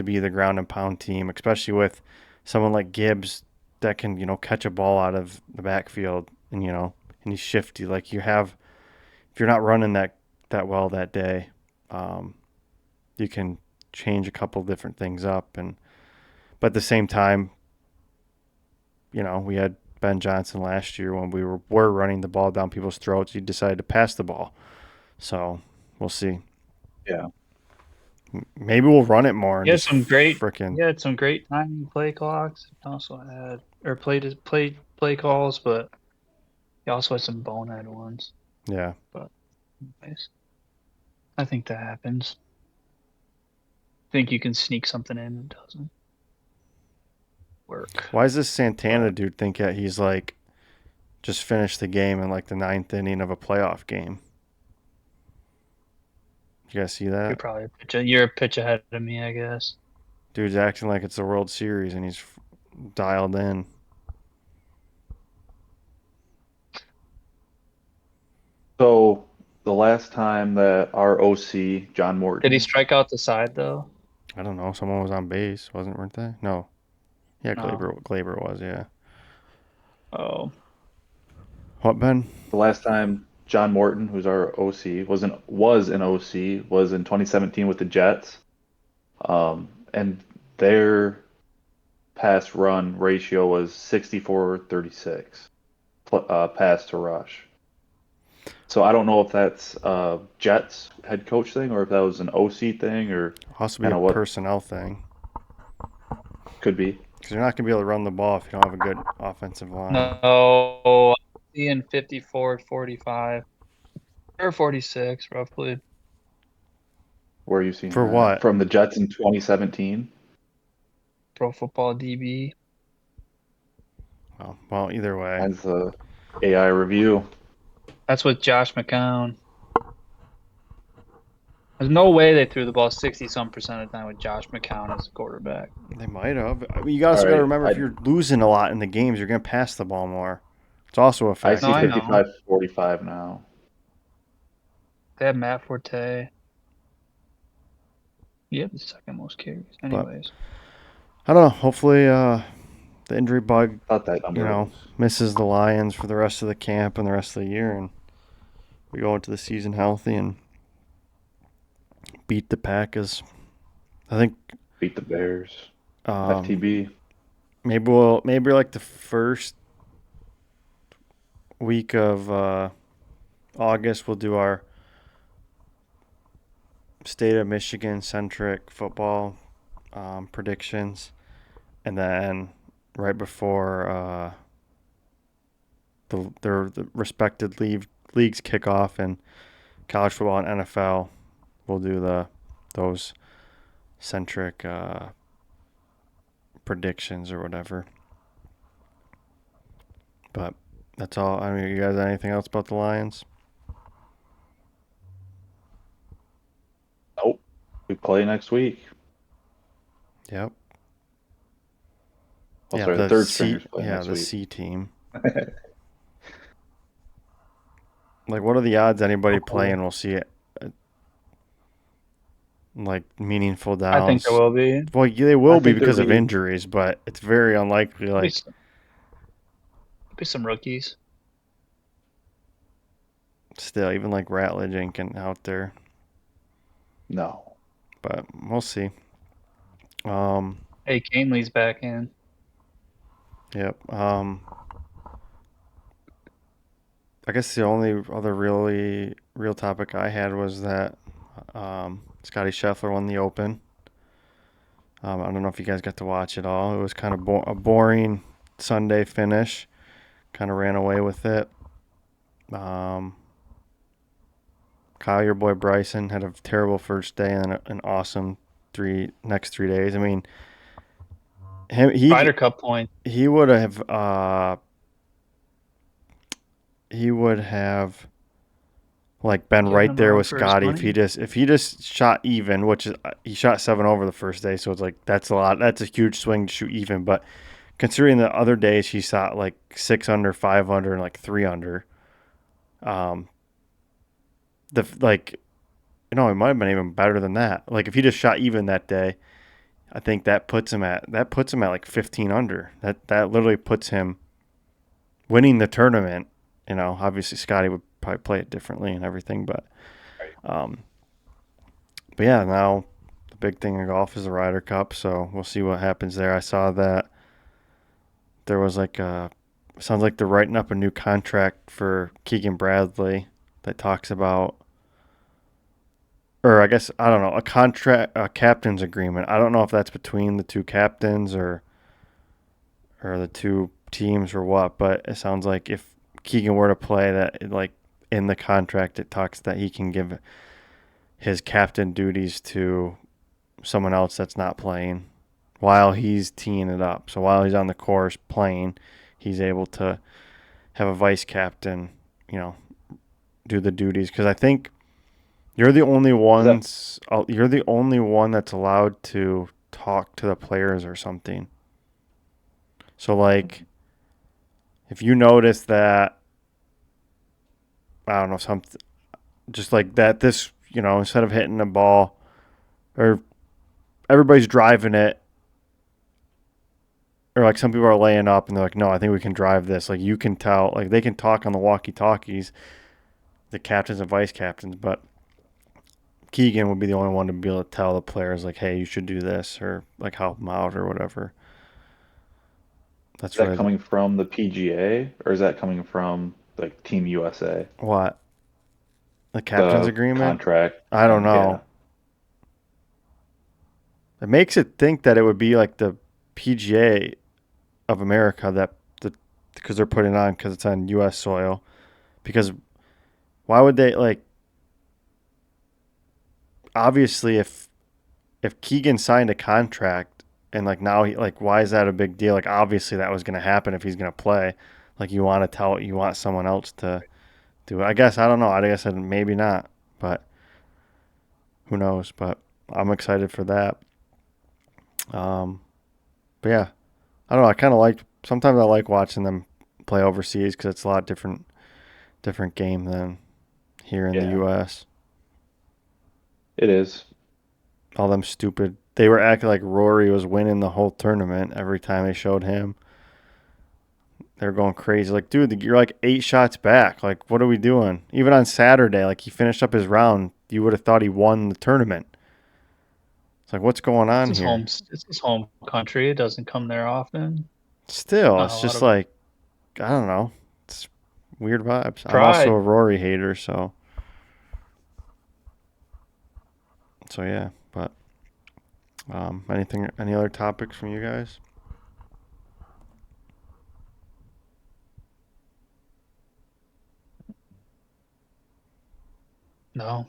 be the ground and pound team, especially with someone like Gibbs that can catch a ball out of the backfield and and he's shifty. If you're not running that that well that day. You can change a couple different things up, but at the same time, we had Ben Johnson last year when we were running the ball down people's throats. He decided to pass the ball, so we'll see. Yeah. Maybe we'll run it more and He had just some great freaking he had some great timing play clocks. He also had or play calls, but he also had some bonehead ones. yeah. But anyways, I think that happens. Think you can sneak something in, it doesn't work. Why does this Santana But dude think that he's like just finished the game in like the ninth inning of a playoff game? You guys see you're that? probably you're a pitch ahead of me, I guess. Dude's acting like it's the World Series and he's dialed in. So the last time that our OC, John Did he Morton, strike out the side though? I don't know. Someone was on base, weren't they? No. Yeah, No. Glaber was. Yeah. Oh. What, Ben? the last time John Morton, who's our OC, was an OC, was in 2017 with the Jets. And their pass run ratio was 64-36, pass to rush. So I don't know if that's Jets head coach thing or if that was an OC thing or Also be kind a of what personnel thing could be. because you're not gonna be able to run the ball if you don't have a good offensive line. No, seeing 54 45 or 46 roughly. Where are you seeing For that? what? From the Jets in 2017? Pro Football DB. Oh, well, either way. As the AI review. That's with Josh McCown. There's no way they threw the ball 60-some% of the time with Josh McCown as a quarterback. They might have. I mean, you All also got to right. remember if you're losing a lot in the games, you're gonna pass the ball more. It's also a I No, see factor. I know. 55-45 now. They have Matt Forte. He had the second most carries. But Anyways. I don't know. Hopefully, the injury bug, Thought that number was misses the Lions for the rest of the camp and the rest of the year, and we go into the season healthy and beat the Packers. I think beat the Bears. um, FTB. maybe like the first week of August we'll do our state of Michigan centric football predictions, and then right before the respected leagues kick off in college football and NFL, we'll do those centric predictions or whatever. But that's all. I mean, you guys have anything else about the Lions? Nope. We play next week. Yep. Oh, Yeah, sorry, the third stringers play next the week. C team. Like, what are the odds anybody playing will see it? Like meaningful I think there downs. will be. Well, they I will be think there'll because of be injuries, but it's very unlikely. Like, Be some rookies. still, even like Ratledge ain't out there, no. but we'll see. Um, Hey, Canely's back in. yep. I guess the only other really real topic I had was that Scotty Scheffler won the Open. I don't know if you guys got to watch it all. It was kind of a boring Sunday finish. Kind of ran away with it. Kyle, your boy Bryson, had a terrible first day and an awesome next 3 days. I mean, Ryder Cup point. he would have like been Giving right him a there run with for his Scotty money. if he just shot even, which is he shot 7 over the first day, so it's like that's a lot. That's a huge swing to shoot even, but considering the other days he shot like 6 under, 5 under, and like 3 under, the like it might have been even better than that. Like if he just shot even that day, I think that puts him at like 15 under. That literally puts him winning the tournament. Obviously Scotty would probably play it differently and everything, but Um, but yeah, now the big thing in golf is the Ryder Cup, so we'll see what happens there. I saw that there was like a sounds like they're writing up a new contract for Keegan Bradley that talks about, or I guess I don't know, a captain's agreement. I don't know if that's between the two captains or the two teams or what, but it sounds like if Keegan were to play, that like in the contract it talks that he can give his captain duties to someone else that's not playing while he's teeing it up. So while he's on the course playing, he's able to have a vice captain, you know, do the duties. Because I think Is that you're the only one that's allowed to talk to the players or something. So like, if you notice that, I don't know, something just like that, this, instead of hitting the ball or everybody's driving it, or like some people are laying up and they're like, no, I think we can drive this. Like you can tell, like they can talk on the walkie talkies, the captains and vice captains, but Keegan would be the only one to be able to tell the players, like, hey, you should do this, or like help them out or whatever. is That's that really coming from the PGA or is that coming from like Team USA? what the captain's The agreement. contract I don't and yeah, know. It makes it think that it would be like the PGA of America because they're putting it on because it's on U.S. soil. Because why would they like? Obviously, if Keegan signed a contract and like now he like why is that a big deal? Like obviously that was going to happen if he's going to play. Like you want someone else to do it. I guess I don't know. I guess maybe not, but who knows? But I'm excited for that. Um, but yeah, I don't know. I kind of like sometimes I like watching them play overseas because it's a lot different game than here in the yeah, U.S. it is. All them stupid. They were acting like Rory was winning the whole tournament every time they showed him. They were going crazy. Like, dude, you're like 8 shots back. Like, what are we doing? Even on Saturday, like he finished up his round, you would have thought he won the tournament. It's like, what's going It's on his here? home. It's his home country. It doesn't come there often. Still, Not a it's lot just of like I don't know. It's weird vibes. I'm also a pride. Rory hater, so yeah. But any other topics from you guys? No,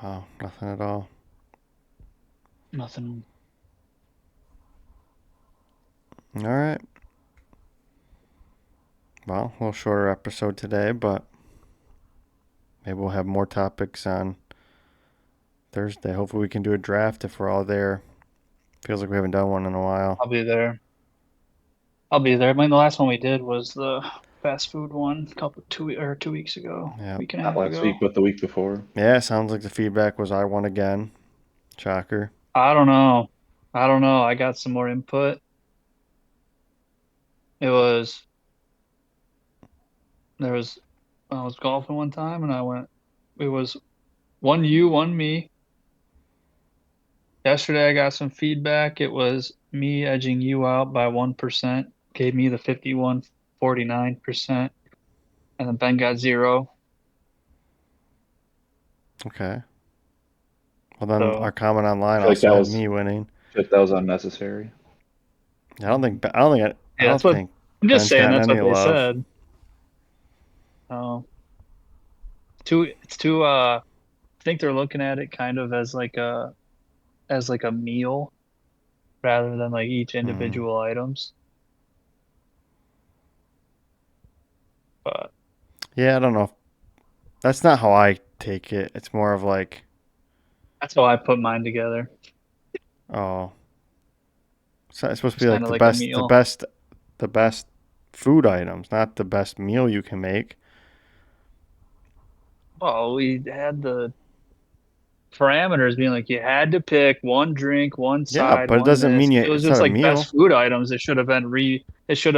Wow, nothing at all. nothing. All right. Well, a little shorter episode today, but maybe we'll have more topics on Thursday. Hopefully, we can do a draft if we're all there. Feels like we haven't done one in a while. I'll be there. I'll be there. I mean, the last one we did was the fast food one, 2 weeks ago, Yeah. week and a Not half last week, ago. but the week before. Yeah, it sounds like the feedback was I won again. Shocker. I don't know. I don't know. I got some more input. It was there was I was golfing one time and I went. It was one you, one me. Yesterday I got some feedback. It was me edging you out by 1%, gave me the 51.49%, and then Ben got zero. Okay. Well, then our So comment I online feel like also that had was me winning. that was unnecessary. I yeah, don't that's what think I'm just Ben's saying. gotten That's any what they love. said. Oh, it's too. I think they're looking at it kind of as like a meal rather than like each Hmm. individual items. But Yeah, I don't know. That's not how I take it. It's more of like, that's how I put mine together. oh, it's supposed to It's be like kind of like a meal. the best food items, not the best meal you can make. Well, we had the parameters being like you had to pick one drink, one Yeah, side, but it one doesn't this. mean If it was it's not just a like best meal. food items, it should have been it should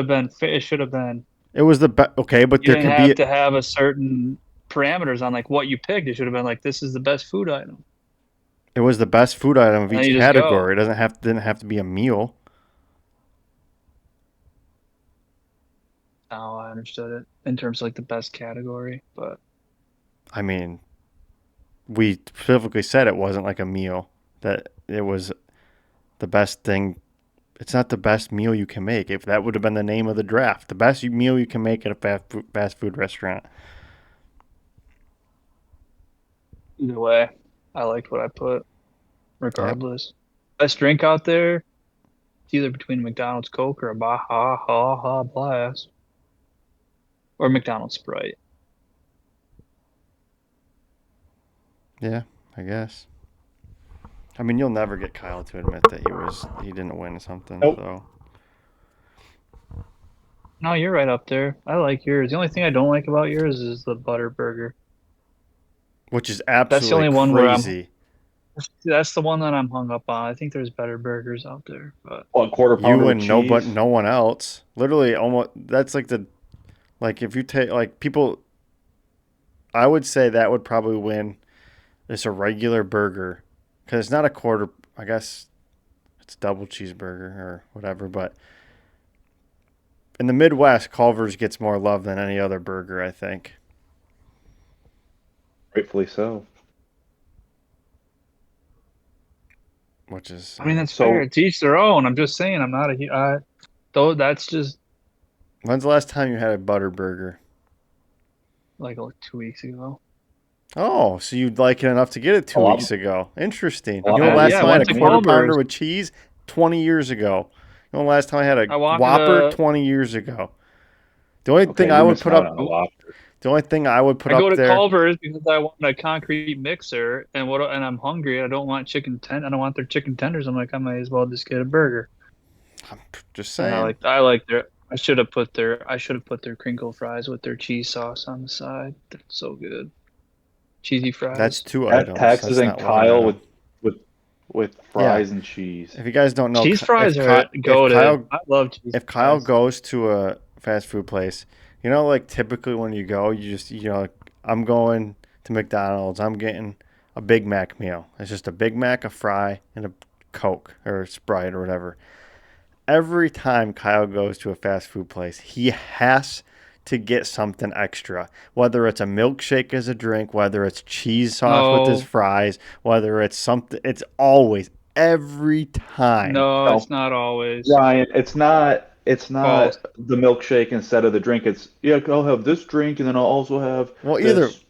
have been It was the best. Okay, but you there didn't could have be. to have a certain parameters on like what you picked. It should have been like, this is the best food item. It was the best food item of And then each you just category. go. It didn't have to be a meal. Oh, I understood it in terms of like the best category, but I mean, we specifically said it wasn't like a meal. That it was the best thing. It's not the best meal you can make. If that would have been the name of the draft, the best meal you can make at a fast food restaurant. either way, I liked what I put, Yep. regardless. Best drink out there, it's either between McDonald's Coke or a Baja Ha Ha Blast or McDonald's Sprite. Yeah, I guess. I mean, you'll never get Kyle to admit that he didn't win something. Nope. So No, you're right up there. I like yours. The only thing I don't like about yours is the butter burger. which is That's the absolutely only one where I'm. crazy. That's the one that I'm hung up on. I think there's better burgers out there, but What, quarter pounder You with and cheese? no one else. Literally, almost. That's like if you take like people. I would say that would probably win. It's a regular burger because it's not a quarter. I guess it's double cheeseburger or whatever. But in the Midwest, Culver's gets more love than any other burger. I think. Rightfully so. Which is, I mean that's fair. So To each their own. I'm just saying I'm not though that's just when's the last time you had a butter burger? like 2 weeks ago. Oh, so you'd like it enough to get it a two lot, weeks ago. Interesting. a You lot know, the more last Yeah, I time I recent had went a than to quarter me. pounder Culver's. with cheese, 20 years ago. You know, the last time I had a I wanted Whopper, a 20 years ago. The only thing Okay, I you're would missing put out on up, a lot. the only thing I would put I go up to there, Culver's because I want a concrete mixer and I'm hungry. I don't want I don't want their chicken tenders. I'm like I might as well just get a burger. I'm just And saying, I like their I should have put their crinkle fries with their cheese sauce on the side. They're so good. Cheesy that's fries. two That items. Texas That's and not one Kyle item. with with Yeah. fries and cheese. If you guys don't know, Cheese fries are goated. I love cheese if Kyle fries. goes to a fast food place, you know, like typically when you go, like, I'm going to McDonald's. I'm getting a Big Mac meal. It's just a Big Mac, a fry, and a Coke or a Sprite or whatever. Every time Kyle goes to a fast food place, he has to get something extra. Whether it's a milkshake as a drink, whether it's cheese sauce with his No, fries, whether it's something, it's always, every time. no, No, it's not always Ryan, it's not false. the milkshake instead of the drink. It's yeah, I'll have this drink and then I'll also have Well, either this.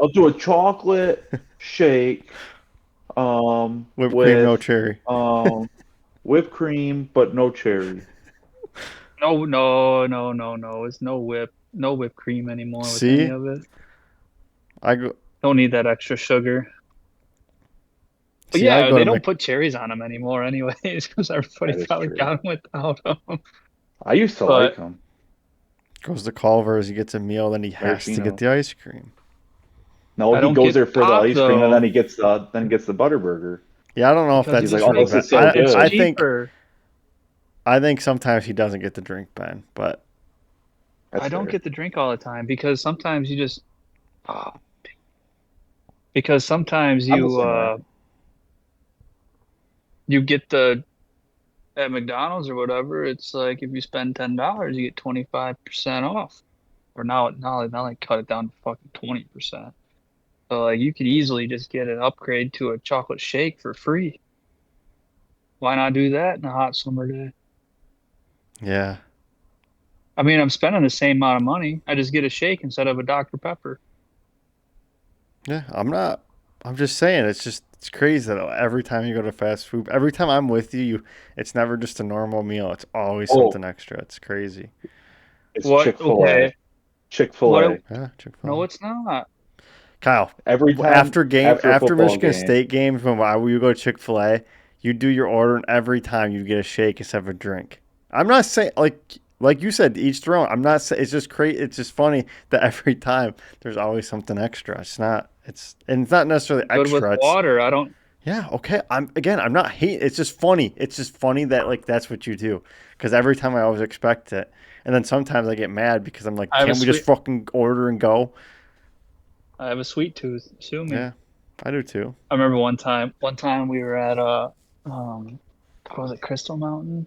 I'll do a chocolate shake whipped cream, no with cherry. um whipped cream but no cherry. No, no, no, no, no. It's no whipped cream anymore with any See, of it. I go, Don't need that extra sugar. But I yeah, go they to don't put cherries on them anymore anyways, because everybody That is probably true. got them without them. I used to like But them. goes to Culver's, he gets a meal, then he has to get Maraschino. the ice cream. No, I he don't goes get there for the pop ice cream and then though he gets the butter burger. Yeah, I don't know if because He's that's like, oh, true, this but is so it's good. cheaper. I think sometimes he doesn't get the drink, Ben. But I That's don't fair. get the drink all the time because sometimes you just ah, because sometimes I'm the same way. you get the at McDonald's or whatever, it's like if you spend $10, you get 25% off. Or now they cut it down to fucking 20%. So like you could easily just get an upgrade to a chocolate shake for free. Why not do that in a hot summer day? yeah, I mean, I'm spending the same amount of money. I just get a shake instead of a Dr. Pepper. yeah, I'm not. I'm just saying, it's crazy that every time you go to fast food, every time I'm with you, it's never just a normal meal. It's always Oh, something extra. It's crazy. it's What? Chick-fil-A. Okay. Chick-fil-A. Yeah, Chick Fil No, A. it's not. Kyle, every time after a After football Michigan game, State games, when you go to Chick Fil A, you do your order, and every time you get a shake instead of a drink. I'm not saying like you said, each their own. I'm not saying it's just crazy. It's just funny that every time there's always something extra. It's not necessarily Good with extra. It's water. I don't. yeah, okay. I'm not hating. It's just funny. It's just funny that like that's what you do. Because every time I always expect it, and then sometimes I get mad because I'm like, I have a can't we just sweet. fucking order and go? I have a sweet tooth. Sue me. Yeah, I do too. I remember one time we were at what was it, Crystal Mountain?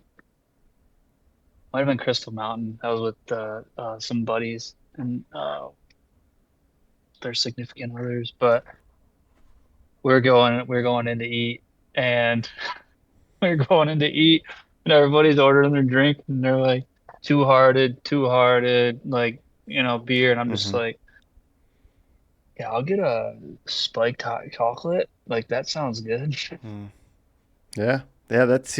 Might have been Crystal Mountain. I was with some buddies and their significant others, but we are going in to eat, and we are going in to eat, and everybody's ordering their drink, and they're like two hearted, like beer, and I'm just Hmm. like, yeah, I'll get a spiked hot chocolate. Like that sounds good. Mm. Yeah, yeah. That's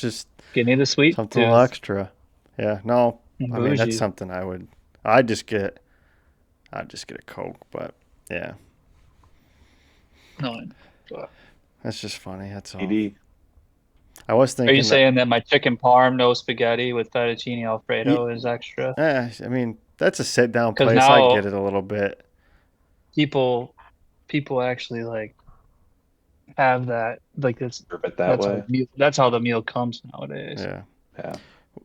just Give me the sweet something a little tooth extra. Yeah, no, and I mean that's bougie. something I would. I just get. I just get a Coke, but yeah, No, but that's just funny. That's all. ED. I was are you thinking that. saying that my chicken parm, no spaghetti with fettuccine alfredo is extra? I mean, that's a sit down Because place. I get now it a little bit. people people actually like have that like it's Serve it that way. that's how the meal comes nowadays. Yeah. Yeah.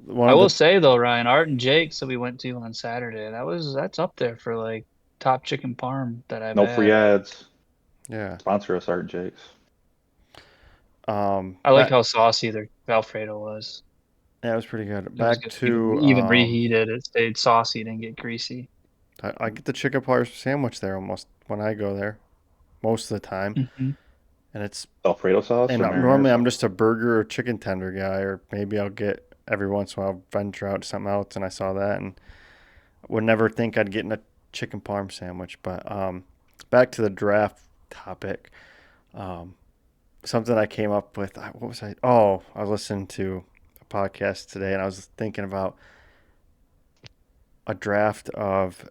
One I of will the. say though, Ryan, Art and Jake's that we went to on Saturday, that's up there for like top chicken parm that I've No free had. ads. Yeah. Sponsor us, Art and Jake's. I liked Back. how saucy their Alfredo was. Yeah, it was pretty good. It was Back good. to. Even reheated, it stayed saucy, didn't get greasy. I get the chicken parm sandwich there almost when I go there, most of the time, Hmm. and it's. Alfredo sauce And or marinara normally I'm sauce? just a burger or chicken tender guy, or maybe I'll get every once in a while I'll venture out to something else, and I saw that and would never think I'd get in a chicken parm sandwich. But back to the draft topic. Um, Something I came up with. What was I? Oh, I was listening to a podcast today, and I was thinking about a draft of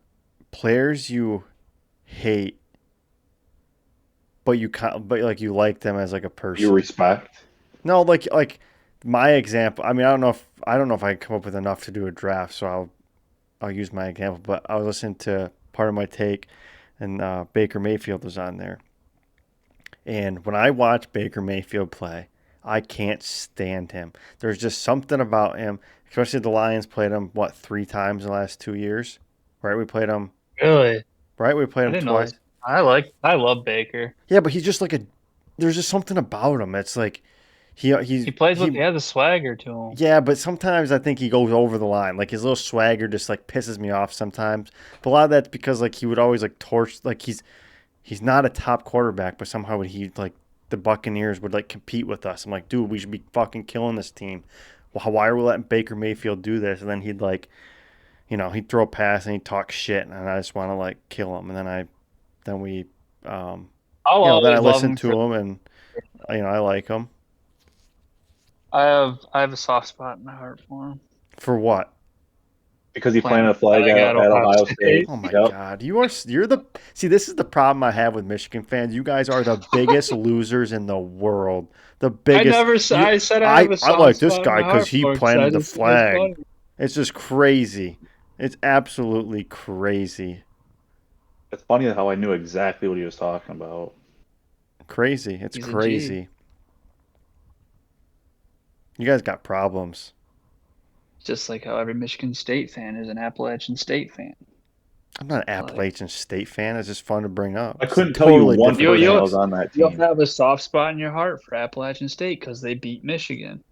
players you hate, but like you like them as like a You person. respect? No, like my example. I mean, I don't know if I can come up with enough to do a draft, so I'll use my example. But I was listening to part of my take, and Baker Mayfield was on there. And when I watch Baker Mayfield play, I can't stand him. There's just something about him, especially the Lions played him, what, 3 times in the last 2 years? Right? We played him, Really? right? We played I him didn't know twice. this. I love Baker. Yeah, but he's just like there's just something about him. It's like He plays with he he has a swagger to him. yeah, but sometimes I think he goes over the line. Like his little swagger just like pisses me off sometimes. But a lot of that's because like he would always like torch like he's not a top quarterback, but somehow he like the Buccaneers would like compete with us. I'm like, dude, we should be fucking killing this team. Why are we letting Baker Mayfield do this? And then he'd like, he'd throw a pass and he'd talk shit, and I just want to like kill him. And then we, um, I'll then I always love listen him for. to him, and I like him I have a soft spot in my heart for him. for what? Because he planted a flag Playing at, at at Ohio Ohio State. State. Oh my Yep. God, you're the see. This is the problem I have with Michigan fans. You guys are the biggest losers in the world. The I biggest. never I said I have a I soft like this spot in guy my because heart he for him because I planted the just think it's flag. funny. It's just crazy. It's absolutely crazy. It's funny how I knew exactly what he was talking about. Crazy. It's He's a G. crazy. You guys got problems. Just like how every Michigan State fan is an Appalachian State fan. I'm not an Like Appalachian State fan. It's just fun to bring up. I It's a couldn't tell you totally one different person that you'll thing. was on that you'll team. have a soft spot in your heart for Appalachian State because they beat Michigan.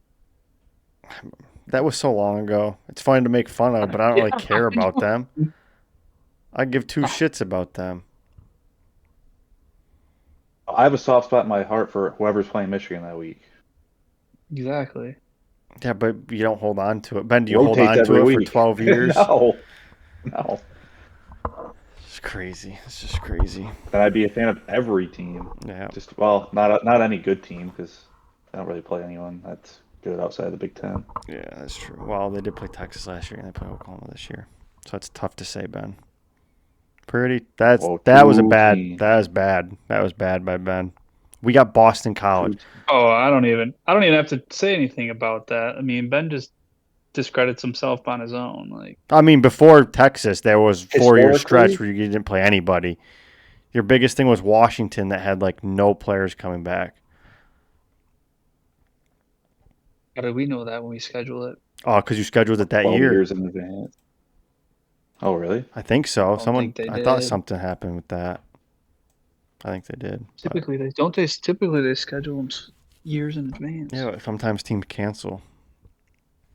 That was so long ago. It's fun to make fun of, but I don't Yeah, really I care about know. them. I give two shits about them. I have a soft spot in my heart for whoever's playing Michigan that week. Exactly. Yeah, but you don't hold on to it. Ben, do you hold Rotates on to every it for week. 12 years? No, no. It's crazy. It's just crazy. Then I'd be a fan of every team. Yeah. Just not any good team because I don't really play anyone that's good outside of the Big Ten. Yeah, that's true. Well, they did play Texas last year and they play Oklahoma this year. So it's tough to say, Ben. Whoa, That was a two bad teams. that was bad. That was bad by Ben. We got Boston College. Oh, I don't even have to say anything about that. I mean, Ben just discredits himself on his own. Like, I mean, before Texas, there was 4 year stretch Historically, where you didn't play anybody. Your biggest thing was Washington that had like no players coming back. how did we know that when we scheduled it? Oh, because you scheduled it that 12 year. years in advance. Oh, really? I think so. I don't think they I thought did. something happened with that. I think they did. But Typically, they schedule them years in advance. yeah, sometimes teams cancel.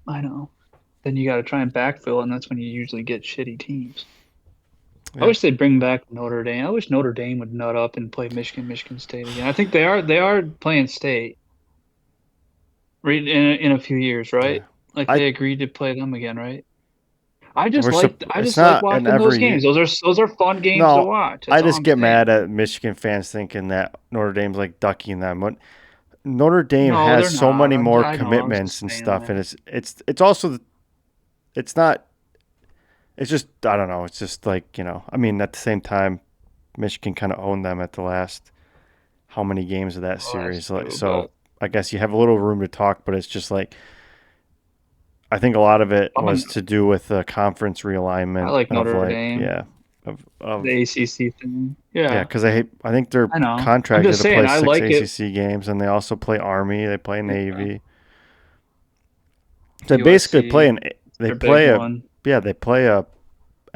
I know. Then you got to try and backfill, and that's when you usually get shitty teams. I Yeah. wish they'd bring back Notre Dame. I wish Notre Dame would nut up and play Michigan State again. I think they are playing state in a few years, right? Yeah. Like I they agreed to play them again, right? I it's just like not in watching those every games. year. Those are fun games to No, watch. I That's all just I'm get saying. mad at Michigan fans thinking that Notre Dame's like ducking them. When Notre Dame No, has they're so not. many more I know. I was commitments just and saying stuff, that. and it's also it's not. It's just I don't know. It's just like I mean, at the same time, Michigan kind of owned them at the last how many games of that Well, that's series. Like, true, so but I guess you have a little room to talk, but it's just like I think a lot of it was to do with the conference I realignment like of Notre like Dame, of the ACC thing. yeah, Yeah, because I think they're I know. I'm contracted just to saying play I six like it. ACC games, and they also play Army. They play Yeah. Navy. So they basically play USC, an they their big play a one. yeah they play a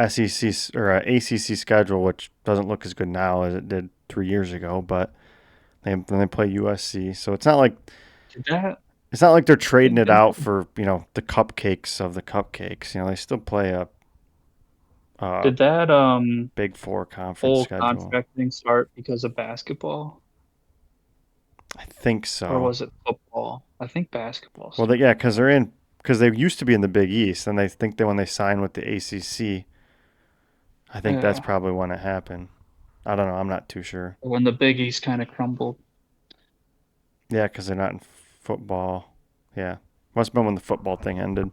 SEC or a ACC schedule, which doesn't look as good now as it did 3 years ago. But then they play USC, so Did that? it's not like they're trading it Did, out for the cupcakes of the cupcakes. They still play a did that Big Four conference whole schedule. contract thing start because of basketball, I think or so. was it football? I think basketball Well, started. yeah, because they used to be in the Big East, and they think that when they signed with the ACC, I think that's Yeah, probably when it happened. I don't know. I'm not too sure. when the Big East kind of crumbled. Yeah, because they're not in football. Yeah, must have been when the football thing ended.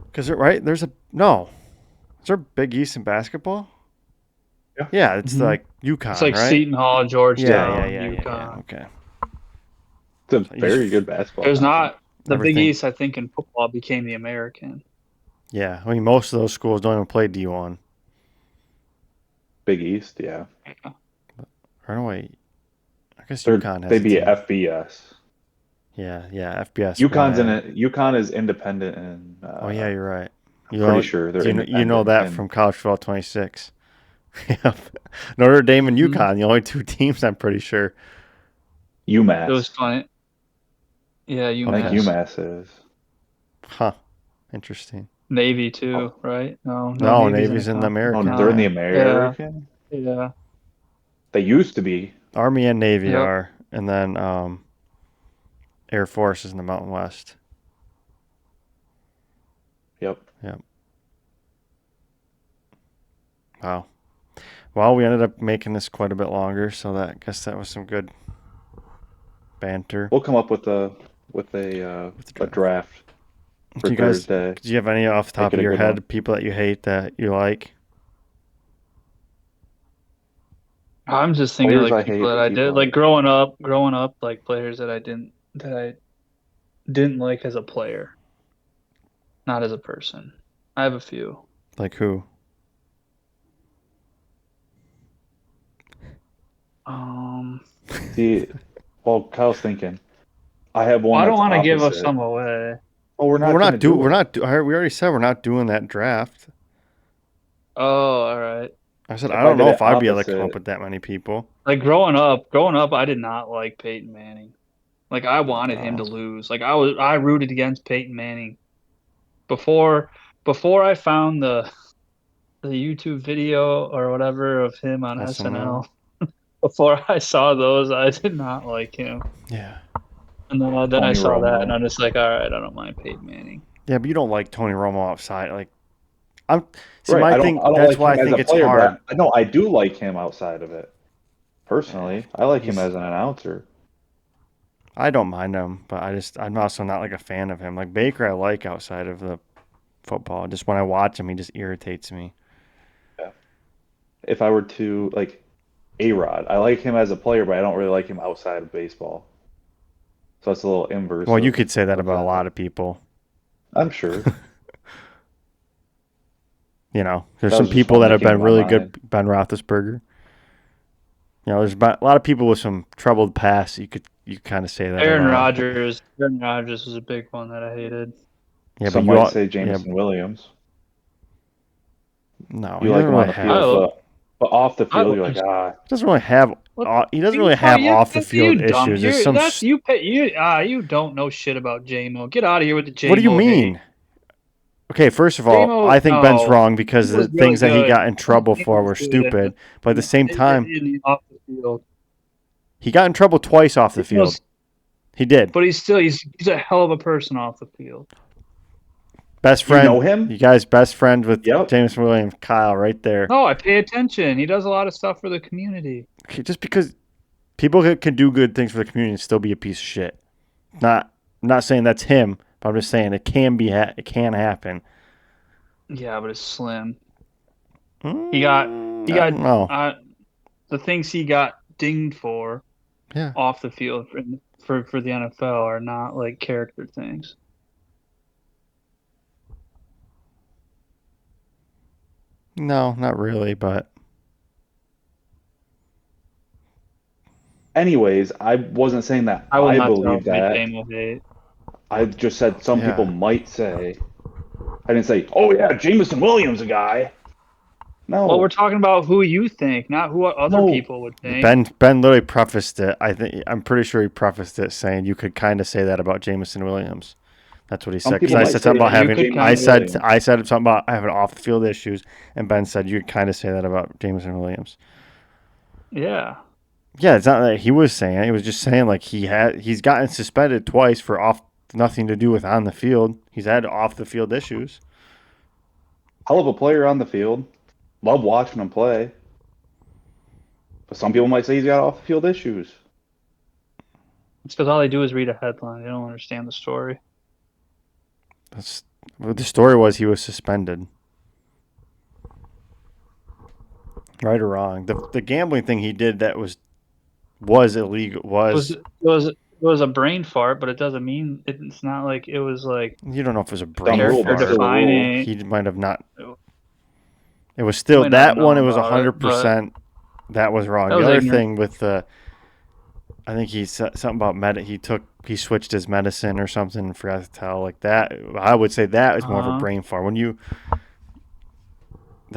Because right there's a no. Is there a Big East in basketball? Yeah. Yeah, it's Hmm. like It's UConn, like right? Seton Hall, Yeah, yeah, Georgetown, yeah, yeah, yeah. UConn. Okay. It's a So you just very good basketball There's conference. not the Big everything. East. I think in football became the American. Yeah, I mean most of those schools don't even play D1. Big East, yeah. Yeah. Or no, wait. I guess They're UConn has they'd a be team. FBS. Yeah, yeah. FBS won UConn's in a. it. UConn is independent, and Oh yeah, you're right. I'm You pretty know, sure they're you know independent. that And from College Football 26. Yep. Notre Dame and Hmm. UConn, the only two teams I'm pretty sure. It was UMass, funny. Yeah, I think Okay. UMass, UMass is. Huh. Interesting. Navy Oh, too, right? No, No, Navy's in a Navy's in the conference no, American. they're in now. the Yeah. Yeah, American. yeah. They used to be. Army and Navy Yep. are, and then Air Force is in the Mountain West. Yep. Yep. Wow. Well, we ended up making this quite a bit longer, so that I guess that was some good banter We'll come up with a with the a draft. draft for Do you guys, Thursday. do you have any off the Make top it of a your good one. head, people that you hate that you like? I'm just thinking Players like I people hate that that I people did like like. growing up, like players that I didn't like as a player, not as a person. I have a few. Like who? Um, See, well, Kyle's thinking. I have one I don't that's want to give us opposite. some away. Oh, we're Well, not gonna do we're it. not we already said we're not doing that draft. Oh, all right. I said I If I don't did know it if I'd be able to come up opposite, with that many people. Like growing up, I did not like Peyton Manning. Like I wanted him Oh, to lose. I rooted against Peyton Manning before before I found the YouTube video or whatever of him on SNL. SNL. Before I saw those, I did not like him. Yeah. And then I Tony saw that, and Romo. I'm just like, all right, I don't mind Peyton Manning. Yeah, but you don't like Tony Romo outside. Like I'm see Right. my I thing. don't That's like why I him as think a it's player, hard. but I know I do like him outside of it. Yeah, Personally, I like him he's. as an announcer. I don't mind him, but I'm also not like a fan of him. Like Baker, I like outside of the football. Just when I watch him, he just irritates me. Yeah. If I were to like A-Rod, I like him as a player, but I don't really like him outside of baseball. So that's a little inverse Well, you could say that of about a that. lot of people. I'm sure. There's That some was just people one that that have came to been my really good. mind. Ben Roethlisberger. A lot of people with some troubled past. You kind of say that about. Aaron Rodgers was a big one that I hated. Yeah, but Some you might all. say Yeah, Jameson Williams. no, You he like doesn't him really on the I have. field, but But off the I field, you're like, He doesn't really have. what He doesn't you really talk have you off the field you dumb. issues. There's You're some. that's you pay you don't know shit about JMO. Get out of here with the What do you JMO hate. mean? Okay, first of all, JMO I think Ben's no. wrong because He was the really things that he good. got in trouble He for was were good stupid. But at the same time, in the off the field. he got in trouble twice off the field. He did. But he's a hell of a person off the field. Best you know friend. him? You guys, best friend with Yep. James Williams, Kyle, right there. No, I pay attention. He does a lot of stuff for the community. Okay, just because people can do good things for the community and still be a piece of shit. Not, I'm not saying that's him, but I'm just saying it can be. It can happen. Yeah, but it's slim. He got I don't know. the things he got dinged for Yeah. off the field for the NFL are not like character things. No, not really, but Anyways, I wasn't saying that I will I not tell believe my that. JMO hate. I just said some people yeah. might say. I didn't say, oh yeah, Jameson Williams, a guy. Well, we're No, talking about who you think, not who other no. people would think. Ben literally prefaced it. I'm pretty sure he prefaced it saying you could kind of say that about Jameson Williams. That's what he Some said. Because people I might said say something Yeah, about that you having. could I Jameson kind of. said Williams. I said something about having off the field issues, and Ben said you could kind of say that about Jameson Williams. Yeah. Yeah, it's not that he was saying it. He was just saying like he's gotten suspended twice for off nothing to do with on the field. He's had off the field issues. Hell of a player on the field. Love watching him play. But some people might say he's got off the field issues. It's because all they do is read a headline. They don't understand the story. That's what the story was. He was suspended. Right or wrong, the gambling thing he did that was illegal. It was a brain fart, but it doesn't mean it's not like it was like You don't know if it was a Dumb brain rule, character but fart. still a rule. defining. He might have not. You It was still might not have that one. known It was about it, but 100%. That was wrong. that The was other ignorant. thing with I think he said something about he switched his medicine or something and forgot to tell like that. I would say that is more of a Uh-huh. brain fart. The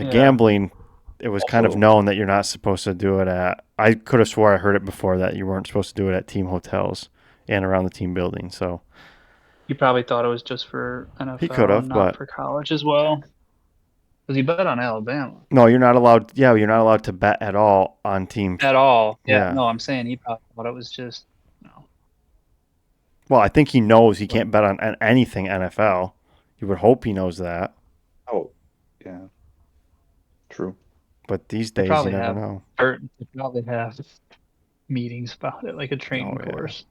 Yeah. gambling, it was kind of Also, known that you're not supposed to do it at. I could have swore I heard it before that you weren't supposed to do it at team hotels and around the team building. So You probably thought it was just for he could NFL and have, not but for college as well. Because he bet on Alabama no, you're not allowed. Yeah, you're not allowed to bet at all on team. at all. Yeah, Yeah. no, I'm saying he probably thought it was just Well, I think he knows he can't bet on anything NFL. You would hope he knows that. oh, yeah, true. But these they days, you probably never have know. they probably have meetings about it, like a Oh, training yeah. course,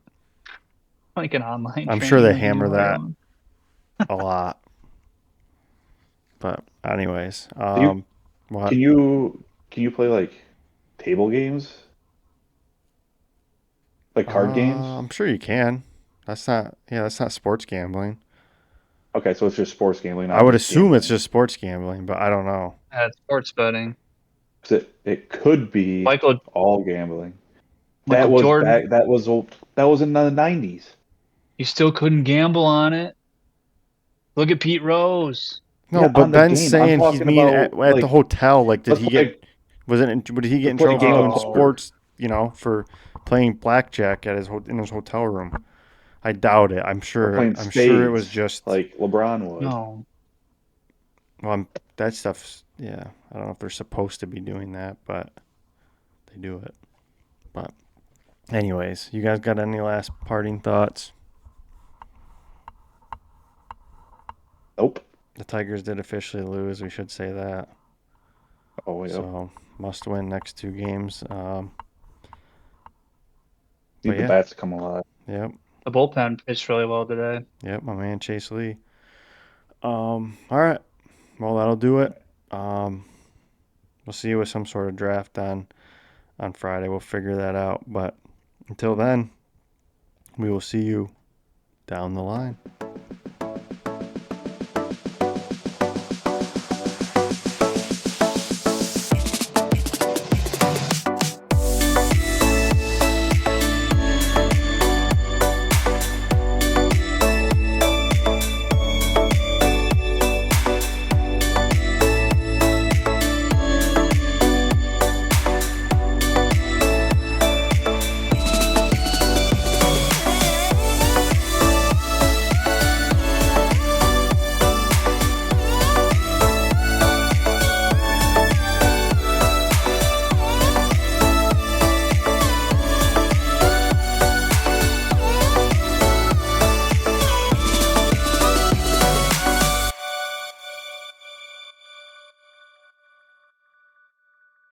like an online I'm training sure they like you hammer and I that own. a lot. But anyways, Do you what? can you play like table games, like card games? I'm sure you can. That's not sports gambling. Okay, so it's just sports gambling, I not would just assume it's gambling. just sports gambling, but I don't know. At sports betting. 'Cause it could be Michael all gambling. That Michael was Jordan, back. That was in the 90s. you still couldn't gamble on it. Look at Pete Rose. No, Yeah, but on the Ben's game. I'm saying he's talking mean about at the like hotel. Like, let's play did he get let's in play a trouble game of doing Oh, poker. sports? For playing blackjack at in his hotel room. I doubt it. Or playing I'm sure it was spades just. like LeBron would. no. Well, that stuff's yeah. I don't know if they're supposed to be doing that, but they do it. But anyways, you guys got any last parting thoughts? Nope. The Tigers did officially lose. We should say that. Oh, yep. So must win next two games. But Need the yeah, bats to come alive. yep, The bullpen pitched really well today. yep. My man Chase Lee. All right. Well, that'll do it. We'll see you with some sort of draft on Friday. We'll figure that out. But until then, we will see you down the line.